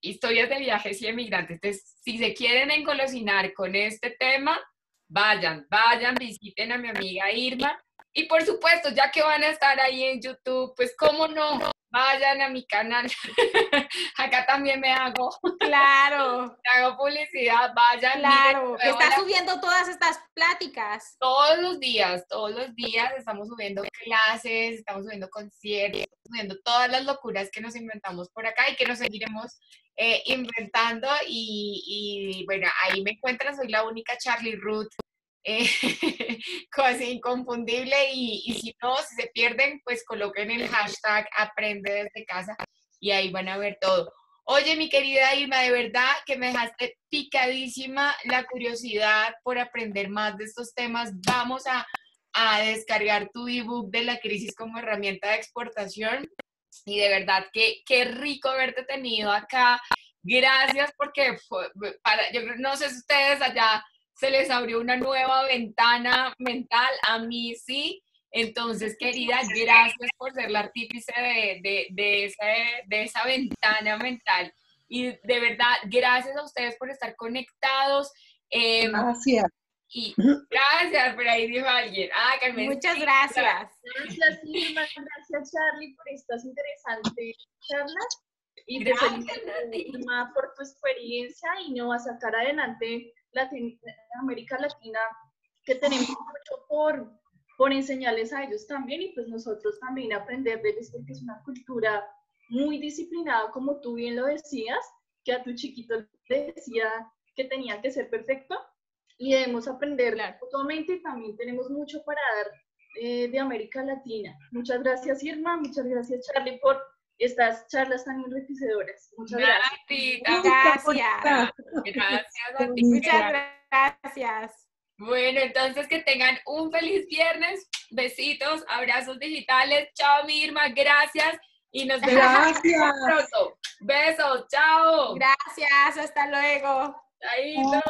historias de viajes y emigrantes. Entonces, si se quieren engolosinar con este tema, vayan, visiten a mi amiga Irma. Y por supuesto, ya que van a estar ahí en YouTube, pues cómo no, vayan a mi canal. Acá también me hago. Claro. Me hago publicidad, vayan, claro, miren. que está subiendo todas estas pláticas. Todos los días estamos subiendo clases, estamos subiendo conciertos, estamos subiendo todas las locuras que nos inventamos por acá y que nos seguiremos inventando. Y bueno, ahí me encuentran, soy la única Charlie Ruth, eh, casi inconfundible. Y si no, si se pierden, pues coloquen el hashtag Aprende desde casa y ahí van a ver todo. Oye, mi querida Irma, de verdad que me dejaste picadísima la curiosidad por aprender más de estos temas. Vamos a descargar tu ebook de la crisis como herramienta de exportación. Y de verdad que qué rico haberte tenido acá. Gracias porque yo no sé si ustedes allá se les abrió una nueva ventana mental, a mí sí. Entonces, querida, gracias por ser la artífice de esa ventana mental. Y de verdad, gracias a ustedes por estar conectados. Gracias. Y gracias, por ahí dijo alguien. Ah, Carmen. Muchas gracias. Gracias, Irma. Gracias, Charlie, por estas interesantes charlas. Y te Gracias felicito, a ti. Irma, por tu experiencia y no a sacar adelante América Latina, que tenemos mucho por enseñarles a ellos también y pues nosotros también aprender de ellos, porque es una cultura muy disciplinada, como tú bien lo decías, que a tu chiquito le decía que tenía que ser perfecto y debemos aprender mutuamente y también tenemos mucho para dar de América Latina. Muchas gracias, Irma, muchas gracias, Charlie, por estas charlas tan enriquecedoras. Muchas gracias. Gracias. Gracias a ti. Muchas gracias. Bueno, entonces que tengan un feliz viernes. Besitos, abrazos digitales. Chao, mi Irma, gracias. Y nos vemos pronto. Besos, chao. Gracias, hasta luego. Chaito.